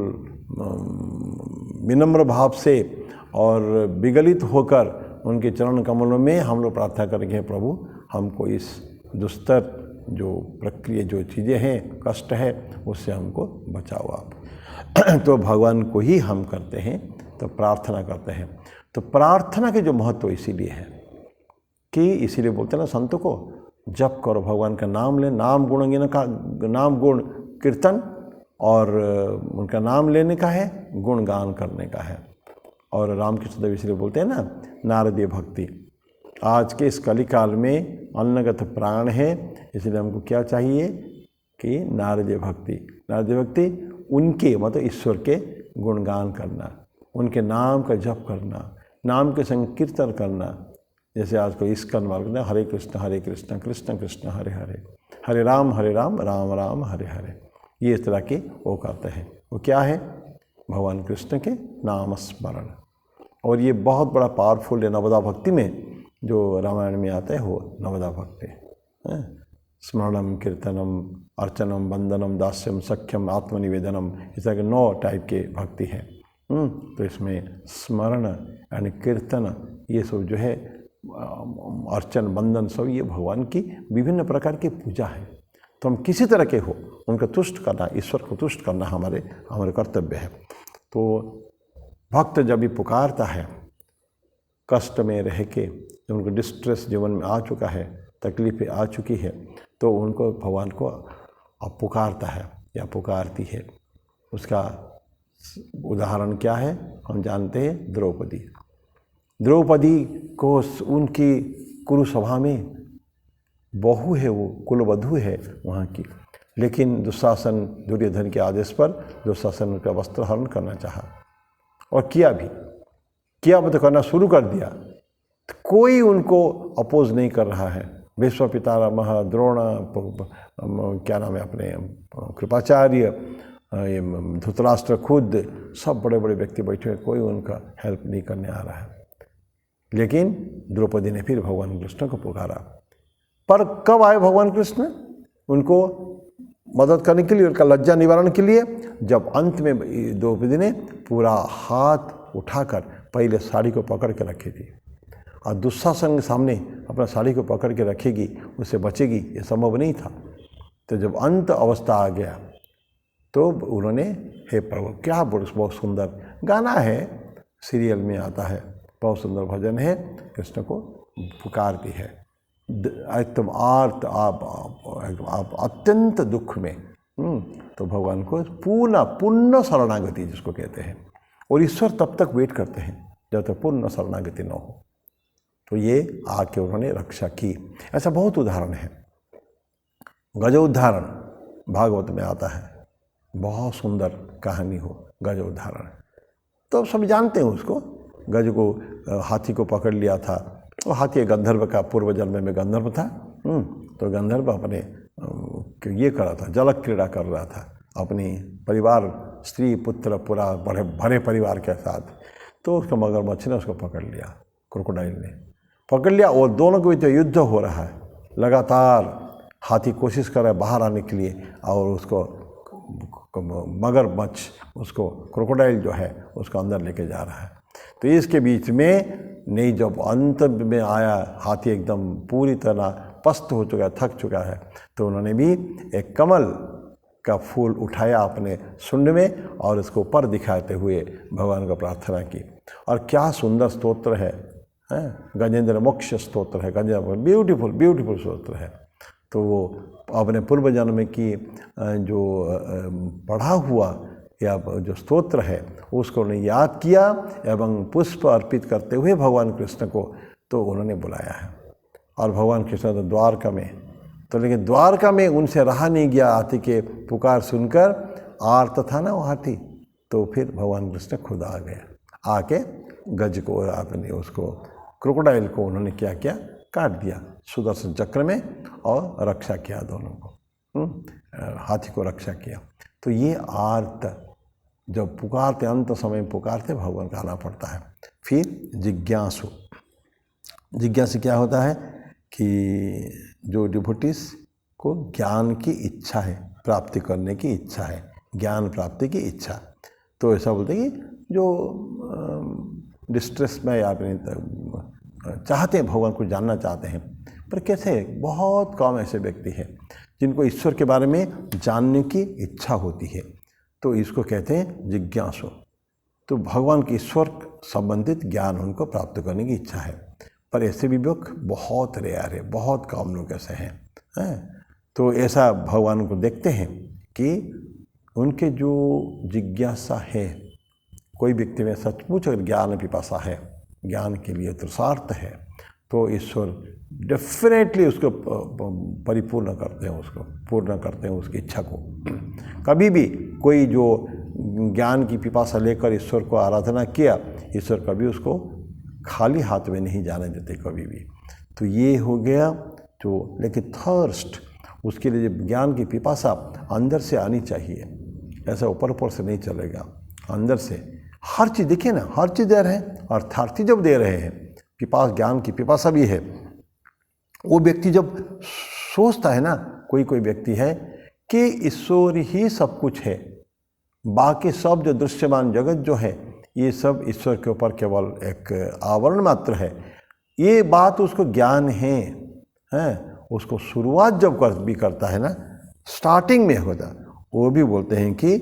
विनम्र भाव से और विगलित होकर उनके चरण कमलों में हम लोग प्रार्थना करेंगे, प्रभु हमको इस दुस्तर जो प्रक्रिया, जो चीज़ें हैं, कष्ट है, उससे हमको बचाओ आप। तो भगवान को ही हम करते हैं, तो प्रार्थना करते हैं। तो प्रार्थना के जो महत्व इसीलिए है कि इसीलिए बोलते हैं ना संतों को, जप करो, भगवान का नाम ले, नाम गुण का, नाम गुण कीर्तन, और उनका नाम लेने का है, गुणगान करने का है। और रामकृष्ण देव इसलिए बोलते हैं ना, नारदीय भक्ति। आज के इस कलिकाल में अन्नगत प्राण है, इसलिए हमको क्या चाहिए कि नारदीय भक्ति। नारदीय भक्ति उनके मतलब ईश्वर के गुणगान करना, उनके नाम का जप करना, नाम के संकीर्तन करना। जैसे आज को इस्कॉन मार्ग में हरे कृष्ण कृष्ण कृष्ण हरे हरे, हरे राम राम राम हरे हरे, ये इस तरह के वो करते हैं। वो क्या है? भगवान कृष्ण के नाम स्मरण। और ये बहुत बड़ा पावरफुल है नवदा भक्ति में, जो रामायण में आता है वो नवदा भक्ति है। स्मरणम, कीर्तनम, अर्चनम, वंदनम, दास्यम, सख्यम, आत्मनिवेदनम, इस तरह के 9 टाइप के भक्ति है। तो इसमें स्मरण यानी कीर्तन, ये सब जो है अर्चन, वंदन, सब ये भगवान की विभिन्न प्रकार की पूजा है। तो हम किसी तरह के हो उनको तुष्ट करना, ईश्वर को तुष्ट करना हमारे कर्तव्य है। तो भक्त जब भी पुकारता है, कष्ट में रह के, जब उनको डिस्ट्रेस जीवन में आ चुका है, तकलीफें आ चुकी है, तो उनको भगवान को पुकारता है या पुकारती है। उसका उदाहरण क्या है हम जानते हैं, द्रौपदी। द्रौपदी को उनकी कुरुसभा में बहू है, वो कुलवधू है वहाँ की, लेकिन दुशासन, दुर्योधन के आदेश पर दुशासन उनका वस्त्र हरण करना चाहा और किया तो करना शुरू कर दिया। तो कोई उनको अपोज नहीं कर रहा है। भीष्म पितामह, द्रोण, क्या नाम है अपने कृपाचार्य, ये धृतराष्ट्र खुद, सब बड़े बड़े व्यक्ति बैठे हुए, कोई उनका हेल्प नहीं करने आ रहा है। लेकिन द्रौपदी ने फिर भगवान कृष्ण को पुकारा। पर कब आए भगवान कृष्ण उनको मदद करने के लिए, उनका लज्जा निवारण के लिए? जब अंत में द्रौपदी ने पूरा हाथ उठाकर पहले साड़ी को पकड़ के रखी थी, और दुशासन के सामने अपना साड़ी को पकड़ के रखेगी, उससे बचेगी, ये संभव नहीं था। तो जब अंत अवस्था आ गया तो उन्होंने, हे प्रभु, क्या बहुत सुंदर गाना है, सीरियल में आता है, बहुत सुंदर भजन है, कृष्ण को पुकारती है एकदम आर्त, आप अत्यंत दुख में। तो भगवान को पूर्ण शरणागति जिसको कहते हैं, और ईश्वर तब तक वेट करते हैं जब तक पूर्ण शरणागति न हो। तो ये आके उन्होंने रक्षा की। ऐसा बहुत उदाहरण है। गजोद्धारण भागवत में आता है, बहुत सुंदर कहानी हो गजोद्धारण। तो सब जानते हैं उसको। गज को, हाथी को पकड़ लिया था, वो हाथी गंधर्व का, पूर्व जन्म में गंधर्व था। तो गंधर्व अपने ये कर रहा था, जल क्रीड़ा कर रहा था अपनी परिवार, स्त्री पुत्र पूरा भरे परिवार के साथ। तो उसका मगरमच्छ ने उसको पकड़ लिया, क्रोकोडाइल ने पकड़ लिया, और दोनों के बीच युद्ध हो रहा है लगातार। हाथी कोशिश कर रहा है बाहर आने के लिए, और उसको मगरमच्छ, उसको क्रोकोडाइल जो है उसको अंदर लेके जा रहा है। तो इसके बीच में नहीं, जब अंत में आया, हाथी एकदम पूरी तरह पस्त हो चुका है, थक चुका है, तो उन्होंने भी एक कमल का फूल उठाया अपने सुंड में, और उसको ऊपर दिखाते हुए भगवान को प्रार्थना की। और क्या सुंदर स्तोत्र है, गजेंद्र मोक्ष स्तोत्र है, गजेंद्र ब्यूटीफुल स्तोत्र है। तो वो अपने पूर्व जन्म की जो पढ़ा हुआ या जो स्तोत्र है उसको उन्होंने याद किया, एवं पुष्प अर्पित करते हुए भगवान कृष्ण को तो उन्होंने बुलाया है। और भगवान कृष्ण तो द्वारका में, तो लेकिन द्वारका में उनसे रहा नहीं गया, हाथी के पुकार सुनकर, आर्त था ना वो हाथी। तो फिर भगवान कृष्ण खुद आ गया, आके गज को, आपने उसको क्रोकोडाइल को उन्होंने क्या किया, काट दिया सुदर्शन चक्र में, और रक्षा किया दोनों को, हाथी को रक्षा किया। तो ये आर्त जब पुकारते, अंत समय पुकारते, भगवान का आना पड़ता है। फिर जिज्ञासु क्या होता है कि जो डिवोटीज को ज्ञान की इच्छा है, प्राप्ति करने की इच्छा है, ज्ञान प्राप्ति की इच्छा। तो ऐसा बोलते हैं कि जो डिस्ट्रेस में या चाहते हैं, भगवान को जानना चाहते हैं, पर कैसे, बहुत कम ऐसे व्यक्ति हैं जिनको ईश्वर के बारे में जानने की इच्छा होती है। तो इसको कहते हैं जिज्ञासु। तो भगवान के ईश्वर संबंधित ज्ञान उनको प्राप्त करने की इच्छा है, पर ऐसे भी लोग बहुत रेयर है, बहुत कम लोग ऐसे हैं। तो ऐसा भगवान को देखते हैं कि उनके जो जिज्ञासा है, कोई व्यक्ति में सचमुच अगर ज्ञान पिपासा है, ज्ञान के लिए तृषार्थ है, तो ईश्वर डेफिनेटली उसको परिपूर्ण करते हैं, उसको पूर्ण करते हैं उसकी इच्छा को। कभी भी कोई जो ज्ञान की पिपासा लेकर ईश्वर को आराधना किया, ईश्वर कभी उसको खाली हाथ में नहीं जाने देते कभी भी। तो ये हो गया। तो लेकिन थर्स्ट, उसके लिए ज्ञान की पिपासा अंदर से आनी चाहिए, ऐसा ऊपर से नहीं चलेगा। अंदर से हर चीज़, देखिए ना, हर चीज़ दे रहे हैं, अर्थार्थी जब दे रहे हैं, ज्ञान की पिपासा भी है, वो व्यक्ति जब सोचता है ना, कोई कोई व्यक्ति है कि ईश्वर ही सब कुछ है, बाकी सब जो दृश्यमान जगत जो है ये सब ईश्वर के ऊपर केवल एक आवरण मात्र है, ये बात उसको ज्ञान है, उसको शुरुआत जब भी करता है ना, स्टार्टिंग में होता, वो भी बोलते हैं कि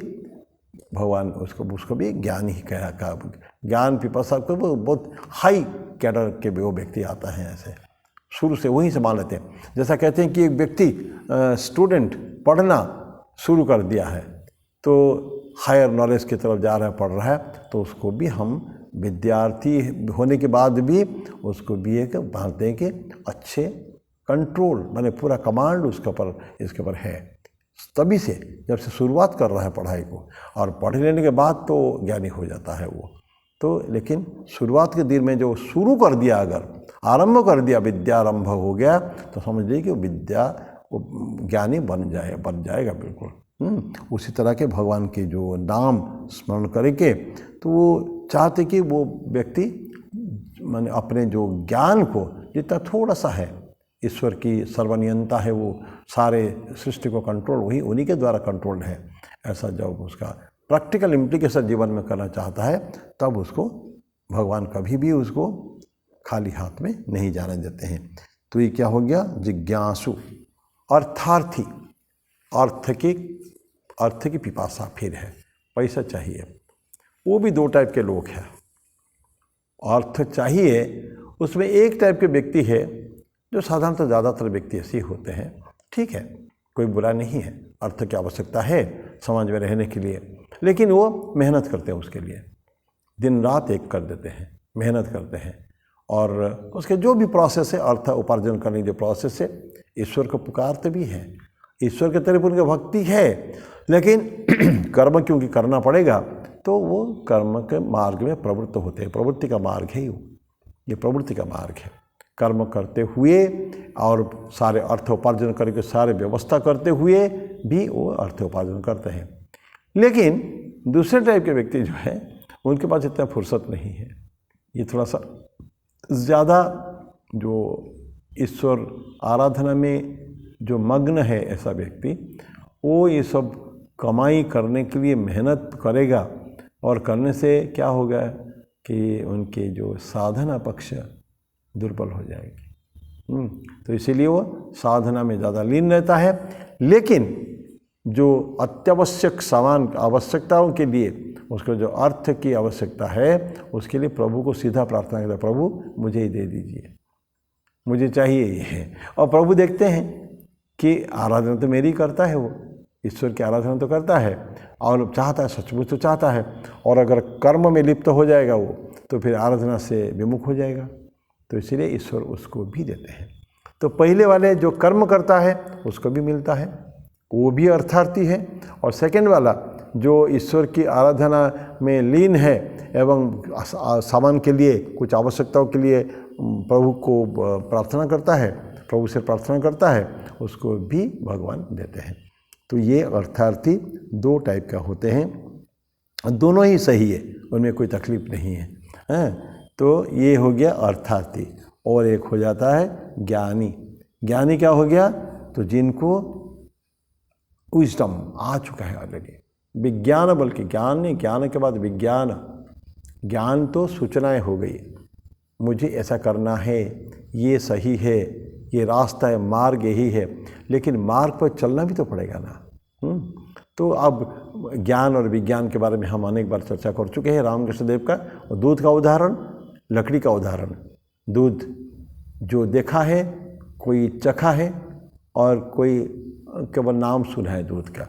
भगवान उसको भी ज्ञान ही कहा, ज्ञान पिपासा को वो बहुत हाई कैडर के वो व्यक्ति आता है, ऐसे शुरू से वहीं से मान लेते हैं। जैसा कहते हैं कि एक व्यक्ति स्टूडेंट पढ़ना शुरू कर दिया है तो हायर नॉलेज की तरफ जा रहा है, पढ़ रहा है, तो उसको भी हम विद्यार्थी होने के बाद भी उसको भी एक मानते हैं कि अच्छे कंट्रोल माने पूरा कमांड उसके ऊपर इसके ऊपर है, तभी से जब से शुरुआत कर रहा है पढ़ाई को, और पढ़ लेने के बाद तो ज्ञानी हो जाता है वो तो। लेकिन शुरुआत के दिन में जो शुरू कर दिया, अगर आरंभ कर दिया, विद्यारंभ हो गया, तो समझ लीजिए कि विद्या ज्ञानी बन जाएगा बिल्कुल। उसी तरह के भगवान के जो नाम स्मरण करके तो वो चाहते कि वो व्यक्ति माने अपने जो ज्ञान को जितना थोड़ा सा है, ईश्वर की सर्वनियंता है, वो सारे सृष्टि को कंट्रोल वही उन्हीं के द्वारा कंट्रोल्ड है, ऐसा जब उसका प्रैक्टिकल इम्प्लीकेशन जीवन में करना चाहता है, तब उसको भगवान कभी भी उसको खाली हाथ में नहीं जाने देते हैं। तो ये क्या हो गया, जिज्ञासु, अर्थार्थी, अर्थ की पिपासा फिर है, पैसा चाहिए। वो भी दो टाइप के लोग हैं, अर्थ चाहिए, उसमें एक टाइप के व्यक्ति है जो साधारणतः ज़्यादातर व्यक्ति ऐसे होते हैं, ठीक है, कोई बुरा नहीं है, अर्थ की आवश्यकता है समाज में रहने के लिए, लेकिन वो मेहनत करते हैं उसके लिए, दिन रात एक कर देते हैं, मेहनत करते हैं, और उसके जो भी प्रोसेस है, अर्थ उपार्जन करने की जो प्रोसेस है, ईश्वर को पुकारते भी हैं, ईश्वर के तरफ उनकी भक्ति है, लेकिन कर्म क्योंकि करना पड़ेगा तो वो कर्म के मार्ग में प्रवृत्त होते हैं। प्रवृत्ति का मार्ग है ये प्रवृत्ति का मार्ग है। कर्म करते हुए और सारे अर्थ उपार्जन करके सारे व्यवस्था करते हुए भी वो अर्थ उपार्जन करते हैं। लेकिन दूसरे टाइप के व्यक्ति जो है उनके पास इतना फुर्सत नहीं है, ये थोड़ा सा ज़्यादा जो ईश्वर आराधना में जो मग्न है, ऐसा व्यक्ति वो ये सब कमाई करने के लिए मेहनत करेगा, और करने से क्या होगा कि उनके जो साधना पक्ष दुर्बल हो जाएगी। तो इसीलिए वो साधना में ज़्यादा लीन रहता है, लेकिन जो अत्यावश्यक सामान आवश्यकताओं के लिए उसको जो अर्थ की आवश्यकता है उसके लिए प्रभु को सीधा प्रार्थना करता है, प्रभु मुझे ही दे दीजिए, मुझे चाहिए ये है। और प्रभु देखते हैं कि आराधना तो मेरी करता है, वो ईश्वर की आराधना तो करता है और चाहता है, सचमुच तो चाहता है, और अगर कर्म में लिप्त हो जाएगा वो तो फिर आराधना से विमुख हो जाएगा, तो इसलिए ईश्वर उसको भी देते हैं। तो पहले वाले जो कर्म करता है उसको भी मिलता है, वो भी अर्थार्थी है, और सेकंड वाला जो ईश्वर की आराधना में लीन है एवं सामान के लिए कुछ आवश्यकताओं के लिए प्रभु को प्रार्थना करता है, प्रभु से प्रार्थना करता है, उसको भी भगवान देते हैं। तो ये अर्थार्थी दो टाइप का होते हैं, दोनों ही सही है, उनमें कोई तकलीफ नहीं है। तो ये हो गया अर्थार्थी, और एक हो जाता है ज्ञानी। ज्ञानी क्या हो गया, तो जिनको विजडम आ चुका है ऑलरेडी, विज्ञान, बल्कि ज्ञान नहीं, ज्ञान के बाद विज्ञान। ज्ञान तो सूचनाएं हो गई, मुझे ऐसा करना है, ये सही है, ये रास्ता है, मार्ग यही है, लेकिन मार्ग पर चलना भी तो पड़ेगा ना। तो अब ज्ञान और विज्ञान के बारे में हम अनेक बार चर्चा कर चुके हैं। रामकृष्ण देव का दूध का उदाहरण, लकड़ी का उदाहरण, दूध जो देखा है, कोई चखा है, और कोई केवल नाम सुना है दूध का।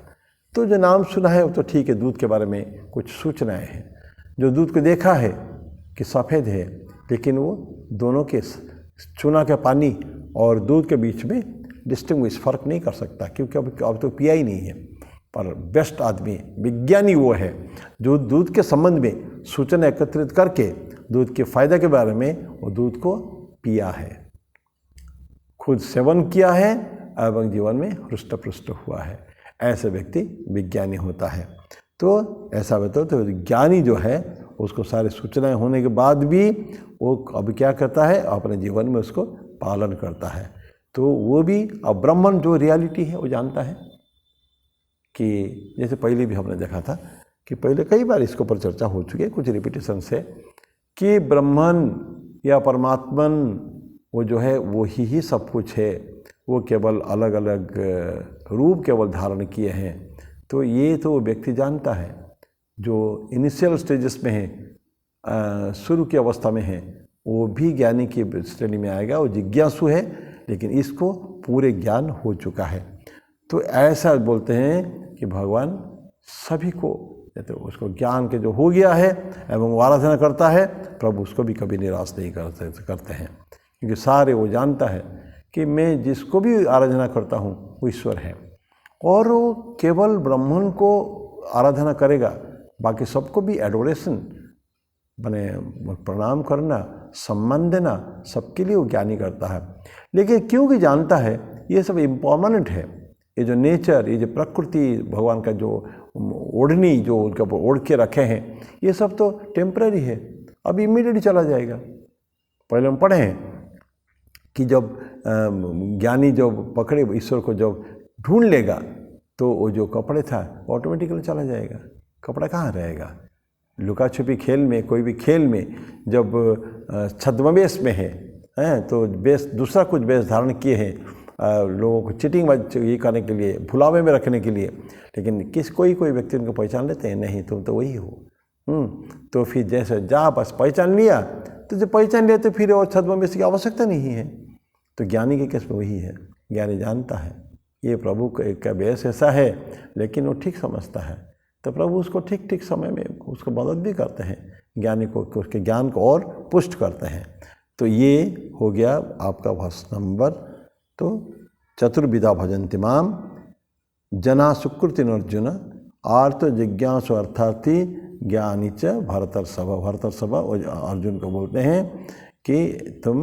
तो जो नाम सुना है वो तो ठीक है, दूध के बारे में कुछ सूचनाएं हैं। जो दूध को देखा है कि सफ़ेद है, लेकिन वो दोनों के चूना के पानी और दूध के बीच में डिस्टिंग्विश फर्क नहीं कर सकता, क्योंकि अब तो पिया ही नहीं है। पर बेस्ट आदमी विज्ञानी वो है जो दूध के संबंध में सूचना एकत्रित करके दूध के फायदे के बारे में वो दूध को पिया है, खुद सेवन किया है एवं जीवन में हृष्ट पुष्ट हुआ है, ऐसे व्यक्ति विज्ञानी होता है। तो ऐसा बताओ, तो ज्ञानी जो है उसको सारी सूचनाएं होने के बाद भी वो अब क्या करता है, अपने जीवन में उसको पालन करता है। तो वो भी अब ब्रह्मन जो रियलिटी है वो जानता है कि जैसे पहले भी हमने देखा था कि पहले कई बार इसके ऊपर चर्चा हो चुकी है, कुछ रिपीटेशन से, कि ब्रह्मन या परमात्मन वो जो है वो ही सब कुछ है, वो केवल अलग अलग रूप केवल धारण किए हैं। तो ये तो वो व्यक्ति जानता है जो इनिशियल स्टेजेस में है, शुरू की अवस्था में है, वो भी ज्ञानी की श्रेणी में आएगा। वो जिज्ञासु है लेकिन इसको पूरे ज्ञान हो चुका है। तो ऐसा बोलते हैं कि भगवान सभी को, तो उसको ज्ञान के जो हो गया है एवं वो आराधना करता है, प्रभु उसको भी कभी निराश नहीं करते हैं, क्योंकि सारे वो जानता है कि मैं जिसको भी आराधना करता हूँ वो ईश्वर है। और वो केवल ब्राह्मण को आराधना करेगा, बाकी सबको भी एडोरेशन बने प्रणाम करना, सम्मान देना, सबके लिए वो ज्ञानी करता है। लेकिन क्योंकि जानता है ये सब इम्परमानेंट है, ये जो नेचर, ये जो प्रकृति, भगवान का जो ओढ़नी जो उनके ऊपर ओढ़ के रखे हैं, ये सब तो टेम्पररी है, अब इमीडिएटली चला जाएगा। पहले हम पढ़े हैं कि जब ज्ञानी जब पकड़े ईश्वर को, जब ढूंढ लेगा तो वो जो कपड़े था ऑटोमेटिकली चला जाएगा, कपड़ा कहाँ रहेगा। लुका छुपी खेल में, कोई भी खेल में जब छद्मवेश में है तो वेश दूसरा कुछ वेश धारण किए हैं लोगों को चीटिंग ये करने के लिए, भुलावे में रखने के लिए, लेकिन कोई व्यक्ति उनको पहचान लेते हैं, नहीं तुम तो वही हो। तो फिर जैसे जा बस पहचान लिया, तो जब पहचान लिया तो फिर और छद्मवेश की आवश्यकता नहीं है। तो ज्ञानी के केस में वही है, ज्ञानी जानता है ये प्रभु का वेश ऐसा है, लेकिन वो ठीक समझता है, तो प्रभु उसको ठीक ठीक समय में उसको मदद भी करते हैं, ज्ञानी को उसके ज्ञान को और पुष्ट करते हैं। तो ये हो गया आपका वर्ष नंबर। तो चतुर्विधा भजन्ति माम जना सुकृति अर्जुन आर्त जिज्ञासु अर्थार्थी ज्ञानी च भरतर्षभ। भरतर्षभ अर्जुन को बोलते हैं कि तुम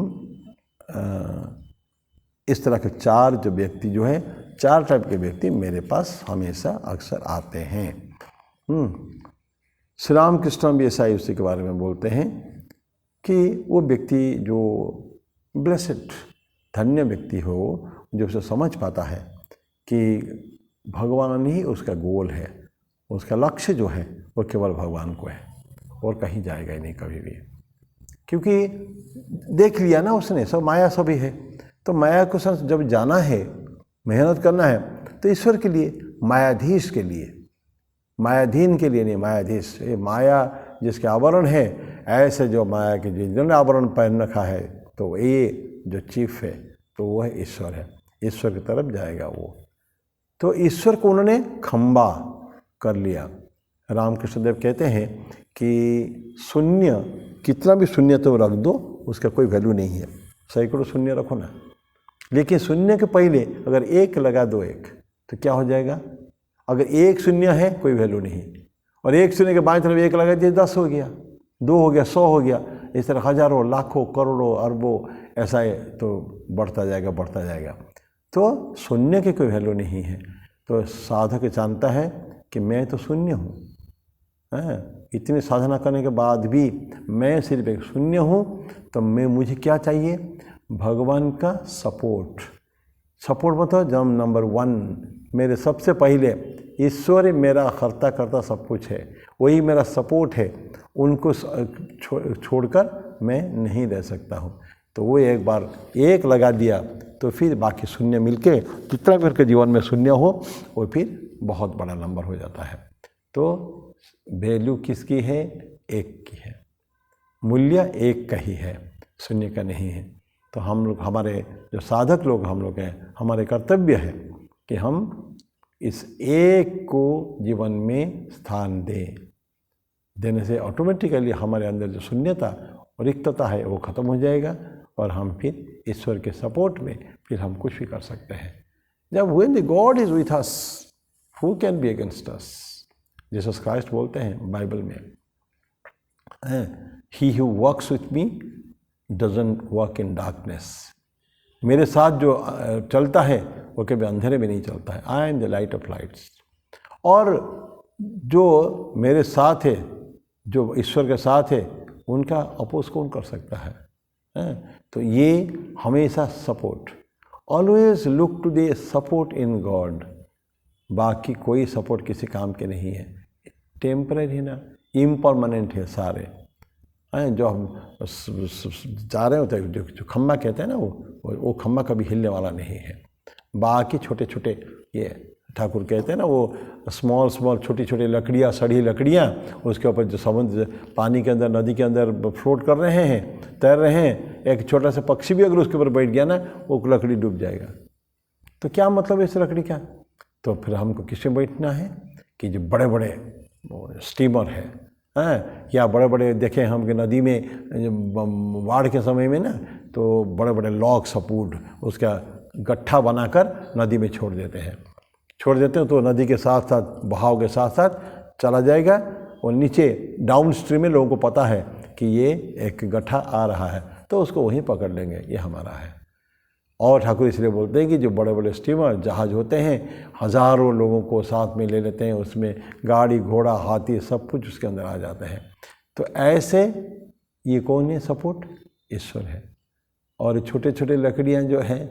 इस तरह के चार जो व्यक्ति जो है, चार टाइप के व्यक्ति मेरे पास हमेशा अक्सर आते हैं। श्री राम कृष्ण भी ऐसा ही उसी के बारे में बोलते हैं कि वो व्यक्ति जो ब्लेसेड धन्य व्यक्ति हो, जो उसे समझ पाता है कि भगवान ही उसका गोल है, उसका लक्ष्य जो है वो केवल भगवान को है और कहीं जाएगा ही नहीं कभी भी, क्योंकि देख लिया ना उसने सब माया सभी है। तो माया को जब जाना है, मेहनत करना है, तो ईश्वर के लिए, मायाधीश के लिए, मायाधीन के लिए नहीं, मायाधीश। ये माया जिसके आवरण है, ऐसे जो माया के जिन्होंने आवरण पहन रखा है, तो ये जो चीफ है तो वो है ईश्वर है, ईश्वर की तरफ जाएगा वो। तो ईश्वर को उन्होंने खंबा कर लिया। रामकृष्ण देव कहते हैं कि शून्य, कितना भी शून्य तो रख दो, उसका कोई वैल्यू नहीं है, सैकड़ों शून्य रखो ना, लेकिन शून्य के पहले अगर एक लगा दो, एक, तो क्या हो जाएगा। अगर एक शून्य है कोई वैल्यू नहीं, और एक शून्य के बाएं तरफ एक लगा दिए 10 हो गया, 2 हो गया, 100 हो गया, इस तरह हजारों, लाखों, करोड़ों, अरबों, ऐसा है तो बढ़ता जाएगा, बढ़ता जाएगा। तो शून्य की कोई वैल्यू नहीं है। तो साधक जानता है कि मैं तो शून्य हूँ, इतनी साधना करने के बाद भी मैं सिर्फ एक शून्य हूँ। तो मुझे क्या चाहिए, भगवान का सपोर्ट। सपोर्ट मतलब जब नंबर 1 मेरे सबसे पहले ईश्वर मेरा करता करता सब कुछ है, वही मेरा सपोर्ट है, उनको छोड़कर मैं नहीं रह सकता हूँ। तो वो एक बार एक लगा दिया तो फिर बाकी शून्य मिलके जितना करके जीवन में शून्य हो वो फिर बहुत बड़ा नंबर हो जाता है। तो वैल्यू किसकी है, एक की है, मूल्य एक का ही है, शून्य का नहीं है। तो हम लोग, हमारे जो साधक लोग हम लोग हैं, हमारे कर्तव्य है कि हम इस एक को जीवन में स्थान देने से ऑटोमेटिकली हमारे अंदर जो शून्यता और रिक्तता है वो खत्म हो जाएगा, और हम फिर ईश्वर के सपोर्ट में फिर हम कुछ भी कर सकते हैं। जब when the God is with us, who can be against us. Jesus Christ बोलते हैं बाइबल में, he who works with me doesn't work in darkness. मेरे साथ जो चलता है वो कभी अंधेरे में नहीं चलता है। आई am the light of lights. और जो मेरे साथ है, जो ईश्वर के साथ है, उनका अपोज कौन कर सकता है। तो ये हमेशा support, always look to the support in God. बाकी कोई सपोर्ट किसी काम के नहीं है, टेम्पररी ना, इम्परमानेंट है सारे। जो हम जा रहे होते हैं, जो खम्बा कहते हैं ना, वो खम्बा कभी हिलने वाला नहीं है। बाकी छोटे छोटे ये ठाकुर कहते हैं ना, वो स्मॉल छोटी छोटी लकड़ियाँ, सड़ी लकड़ियाँ, उसके ऊपर जो समुद्र पानी के अंदर, नदी के अंदर फ्लोट कर रहे हैं, तैर रहे हैं, एक छोटा सा पक्षी भी अगर उसके ऊपर बैठ गया ना, वो लकड़ी डूब जाएगा। तो क्या मतलब है इस लकड़ी का? तो फिर हमको किसमें बैठना है कि जो बड़े बड़े स्टीमर है, या बड़े बड़े देखें हम कि नदी में बाढ़ के समय में ना, तो बड़े बड़े लॉग सपोर्ट उसका गट्ठा बनाकर नदी में छोड़ देते हैं, तो नदी के साथ साथ, बहाव के साथ साथ चला जाएगा, और नीचे डाउन स्ट्रीम में लोगों को पता है कि ये एक गट्ठा आ रहा है, तो उसको वहीं पकड़ लेंगे, ये हमारा है। और ठाकुर इसलिए बोलते हैं कि जो बड़े बड़े स्टीमर जहाज़ होते हैं, हज़ारों लोगों को साथ में ले लेते हैं, उसमें गाड़ी घोड़ा हाथी सब कुछ उसके अंदर आ जाते हैं। तो ऐसे ये कौन है सपोर्ट? ईश्वर है। और छोटे छोटे लकड़ियाँ जो हैं,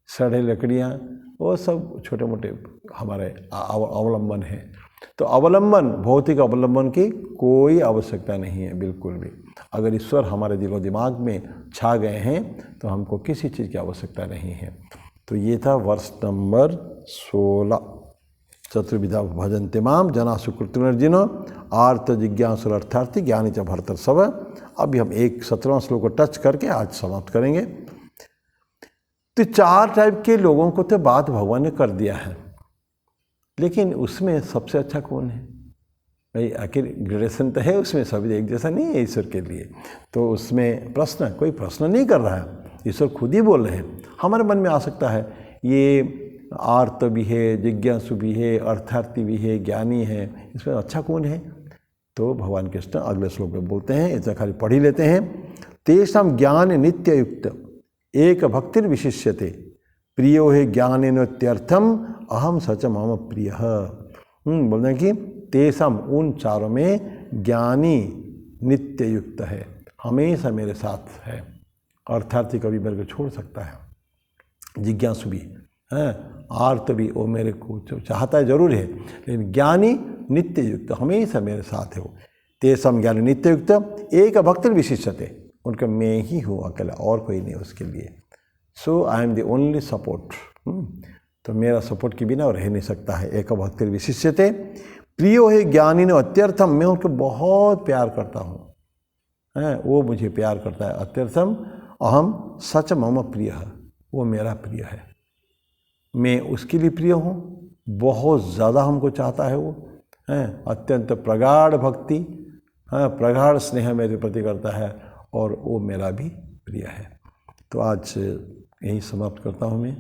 सड़े लकड़ियाँ, वो सब छोटे मोटे हमारे अवलंबन है। तो अवलंबन, भौतिक अवलंबन की कोई आवश्यकता नहीं है बिल्कुल भी। अगर ईश्वर हमारे दिलो दिमाग में छा गए हैं तो हमको किसी चीज़ की आवश्यकता नहीं है। तो ये था वर्ष नंबर 16। चतुर्विधा भजन्ते माम जना सुकृतिर्जिनो आर्त जिज्ञासुरर्थार्थी ज्ञानी च भरतर सब। अभी हम 17वां श्लोक को टच करके आज समाप्त करेंगे। तो 4 टाइप के लोगों को तो बात भगवान ने कर दिया है, लेकिन उसमें सबसे अच्छा कौन है भाई? आखिर ग्रेडेशन तो है उसमें, सभी एक जैसा नहीं है ईश्वर के लिए। तो उसमें कोई प्रश्न नहीं कर रहा है, ईश्वर खुद ही बोल रहे हैं। हमारे मन में आ सकता है ये आर्त भी है, जिज्ञासु भी है, अर्थार्थी भी है, ज्ञानी है, इसमें अच्छा कौन है? तो भगवान कृष्ण अगले श्लोक में बोलते हैं, इतना खाली पढ़ ही लेते हैं। तेषां ज्ञान नित्य युक्त एक भक्तिर विशिष्यते प्रियो है ज्ञान नित्यर्थम अहम सच मम प्रिय। बोलते हैं कि तेषां, उन चारों में ज्ञानी नित्य युक्त है, हमेशा मेरे साथ है। अर्थार्थी कभी मेरे को छोड़ सकता है, जिज्ञासु भी है, आर्त भी, वो मेरे को चाहता है जरूर है, लेकिन ज्ञानी नित्य युक्त हमेशा मेरे साथ है वो। तेषां ज्ञानी नित्य युक्त एक भक्ति विशिष्यते, उनका मैं ही हूँ अकेला, और कोई नहीं उसके लिए। So I am the only support. तो मेरा सपोर्ट के बिना रह नहीं सकता है। एक भक्ति विशिष्यते प्रियो है ज्ञानी ने अत्यर्थम, मैं उनको बहुत प्यार करता हूँ, वो मुझे प्यार करता है। अत्यर्थम अहम सच मम प्रिय, वो मेरा प्रिय है, मैं उसके लिए प्रिय हूँ, बहुत ज़्यादा हमको चाहता है वो, अत्यंत प्रगाढ़ भक्ति, प्रगाढ़ स्नेह मेरे प्रति करता है, और वो मेरा भी प्रिय है। तो आज यही समाप्त करता हूँ मैं,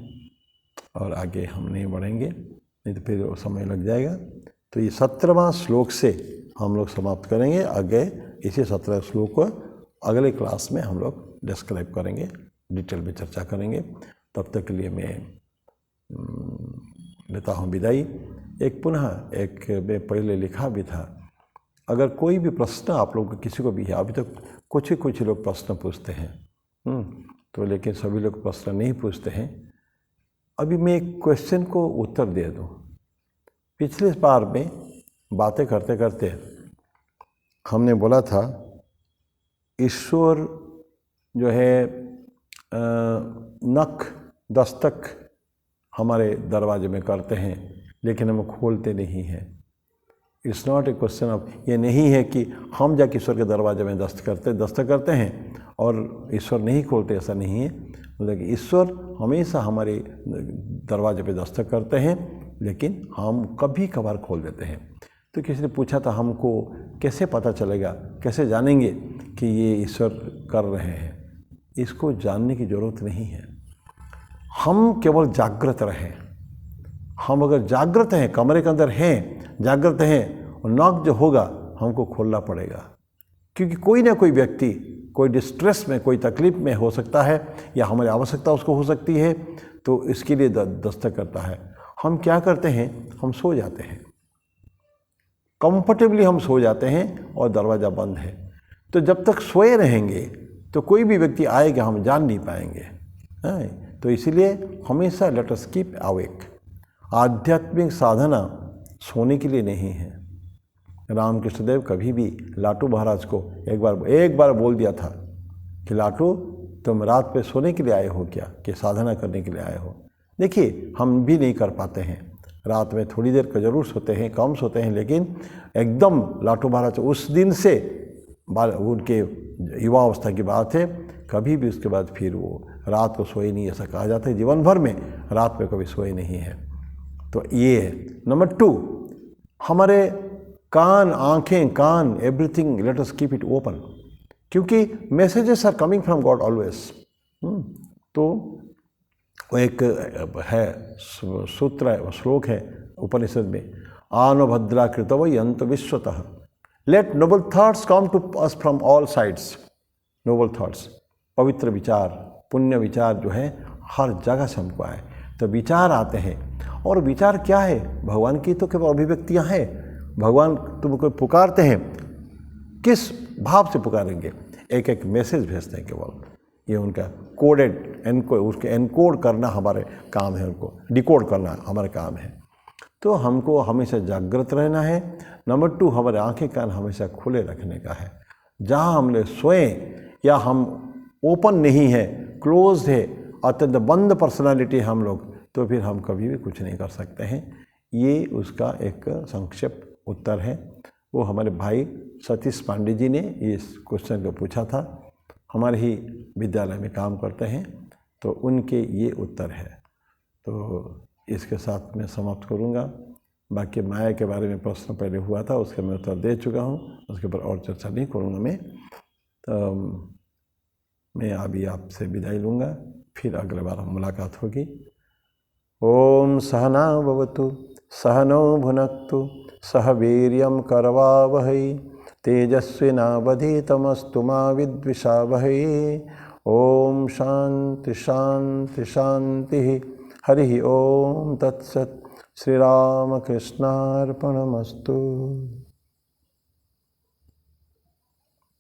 और आगे हम नहीं बढ़ेंगे, नहीं तो फिर समय लग जाएगा। तो ये 17वां श्लोक से हम लोग समाप्त करेंगे। आगे इसी 17 श्लोक को अगले क्लास में हम लोग डिस्क्राइब करेंगे, डिटेल में चर्चा करेंगे। तब तक के लिए मैं लेता हूँ विदाई। एक मैं पहले लिखा भी था, अगर कोई भी प्रश्न आप लोग को किसी को भी है, अभी तक कुछ ही लोग प्रश्न पूछते हैं, तो लेकिन सभी लोग प्रश्न नहीं पूछते हैं। अभी मैं एक क्वेश्चन को उत्तर दे दूँ। पिछले बार में बातें करते करते हमने बोला था ईश्वर जो है नख दस्तक हमारे दरवाजे में करते हैं, लेकिन हम खोलते नहीं हैं। It's not a question of, ये नहीं है कि हम जाके ईश्वर के दरवाजे में दस्तक करते हैं और ईश्वर नहीं खोलते, ऐसा नहीं है। मतलब कि ईश्वर हमेशा हमारे दरवाजे पे दस्तक करते हैं, लेकिन हम कभी कभार खोल देते हैं। तो किसी ने पूछा था हमको कैसे पता चलेगा, कैसे जानेंगे कि ये ईश्वर कर रहे हैं? इसको जानने की ज़रूरत नहीं है, हम केवल जागृत रहें। हम अगर जागृत हैं, कमरे के अंदर हैं, जागृत हैं, और नॉक जो होगा हमको खोलना पड़ेगा, क्योंकि कोई ना कोई व्यक्ति कोई डिस्ट्रेस में, कोई तकलीफ में हो सकता है, या हमारी आवश्यकता उसको हो सकती है, तो इसके लिए दस्तक करता है। हम क्या करते हैं, हम सो जाते हैं, कंफर्टेबली हम सो जाते हैं और दरवाज़ा बंद है। तो जब तक सोए रहेंगे तो कोई भी व्यक्ति आएगा हम जान नहीं पाएंगे। तो इसीलिए हमेशा लेट अस कीप अवेक। आध्यात्मिक साधना सोने के लिए नहीं है। रामकृष्ण देव कभी भी लाटू महाराज को एक बार बोल दिया था कि लाटू तुम रात पे सोने के लिए आए हो क्या, कि साधना करने के लिए आए हो? देखिए, हम भी नहीं कर पाते हैं, रात में थोड़ी देर का जरूर सोते हैं, कम सोते हैं, लेकिन एकदम लाटू महाराज उस दिन से उनके युवावस्था की बात है, कभी भी उसके बाद फिर वो रात को सोए नहीं, ऐसा कहा जाता है। जीवन भर में रात में कभी सोए नहीं है। तो ये है। नंबर 2, हमारे कान, आंखें, कान, everything let us keep it open, क्योंकि messages are coming from God always. तो वो एक है सूत्र है, श्लोक है उपनिषद में, आनो भद्रा कृतव यंत विश्वतः, let noble thoughts come to us from all sides. Noble thoughts, पवित्र विचार, पुण्य विचार जो है हर जगह से हमको आए। तो विचार आते हैं, और विचार क्या है? भगवान की तो केवल अभिव्यक्तियाँ हैं। भगवान तुमको पुकारते हैं, किस भाव से पुकारेंगे? एक एक मैसेज भेजते हैं केवल। ये उनका कोडेड उसके एनकोड करना हमारे काम है, उनको डिकोड करना हमारे काम है। तो हमको हमेशा जागृत रहना है। नंबर 2, हमारे आंखें कान हमेशा खुले रखने का है। जहाँ हमने सोए या हम ओपन नहीं है, क्लोज है, अत्यंत बंद पर्सनालिटी हम लोग, तो फिर हम कभी भी कुछ नहीं कर सकते हैं। ये उसका एक संक्षिप्त उत्तर है। वो हमारे भाई सतीश पांडे जी ने इस क्वेश्चन को पूछा था, हमारे ही विद्यालय में काम करते हैं, तो उनके ये उत्तर है। तो इसके साथ मैं समाप्त करूँगा। बाकी माया के बारे में प्रश्न पहले हुआ था, उसका मैं उत्तर दे चुका हूँ, उसके ऊपर और चर्चा नहीं करूँगा मैं। तो मैं अभी आपसे विदाई लूँगा, फिर अगले बार हम मुलाकात होगी। ओम सहना भवतु, सहनो भुनक्तु, सह वीर्यं करवावहै, तेजस्विनावधीतमस्तु मा विद्विषावहै। ओम शांति शांति शांति। हरि ओम तत्सत्। श्री राम कृष्णार्पणमस्तु।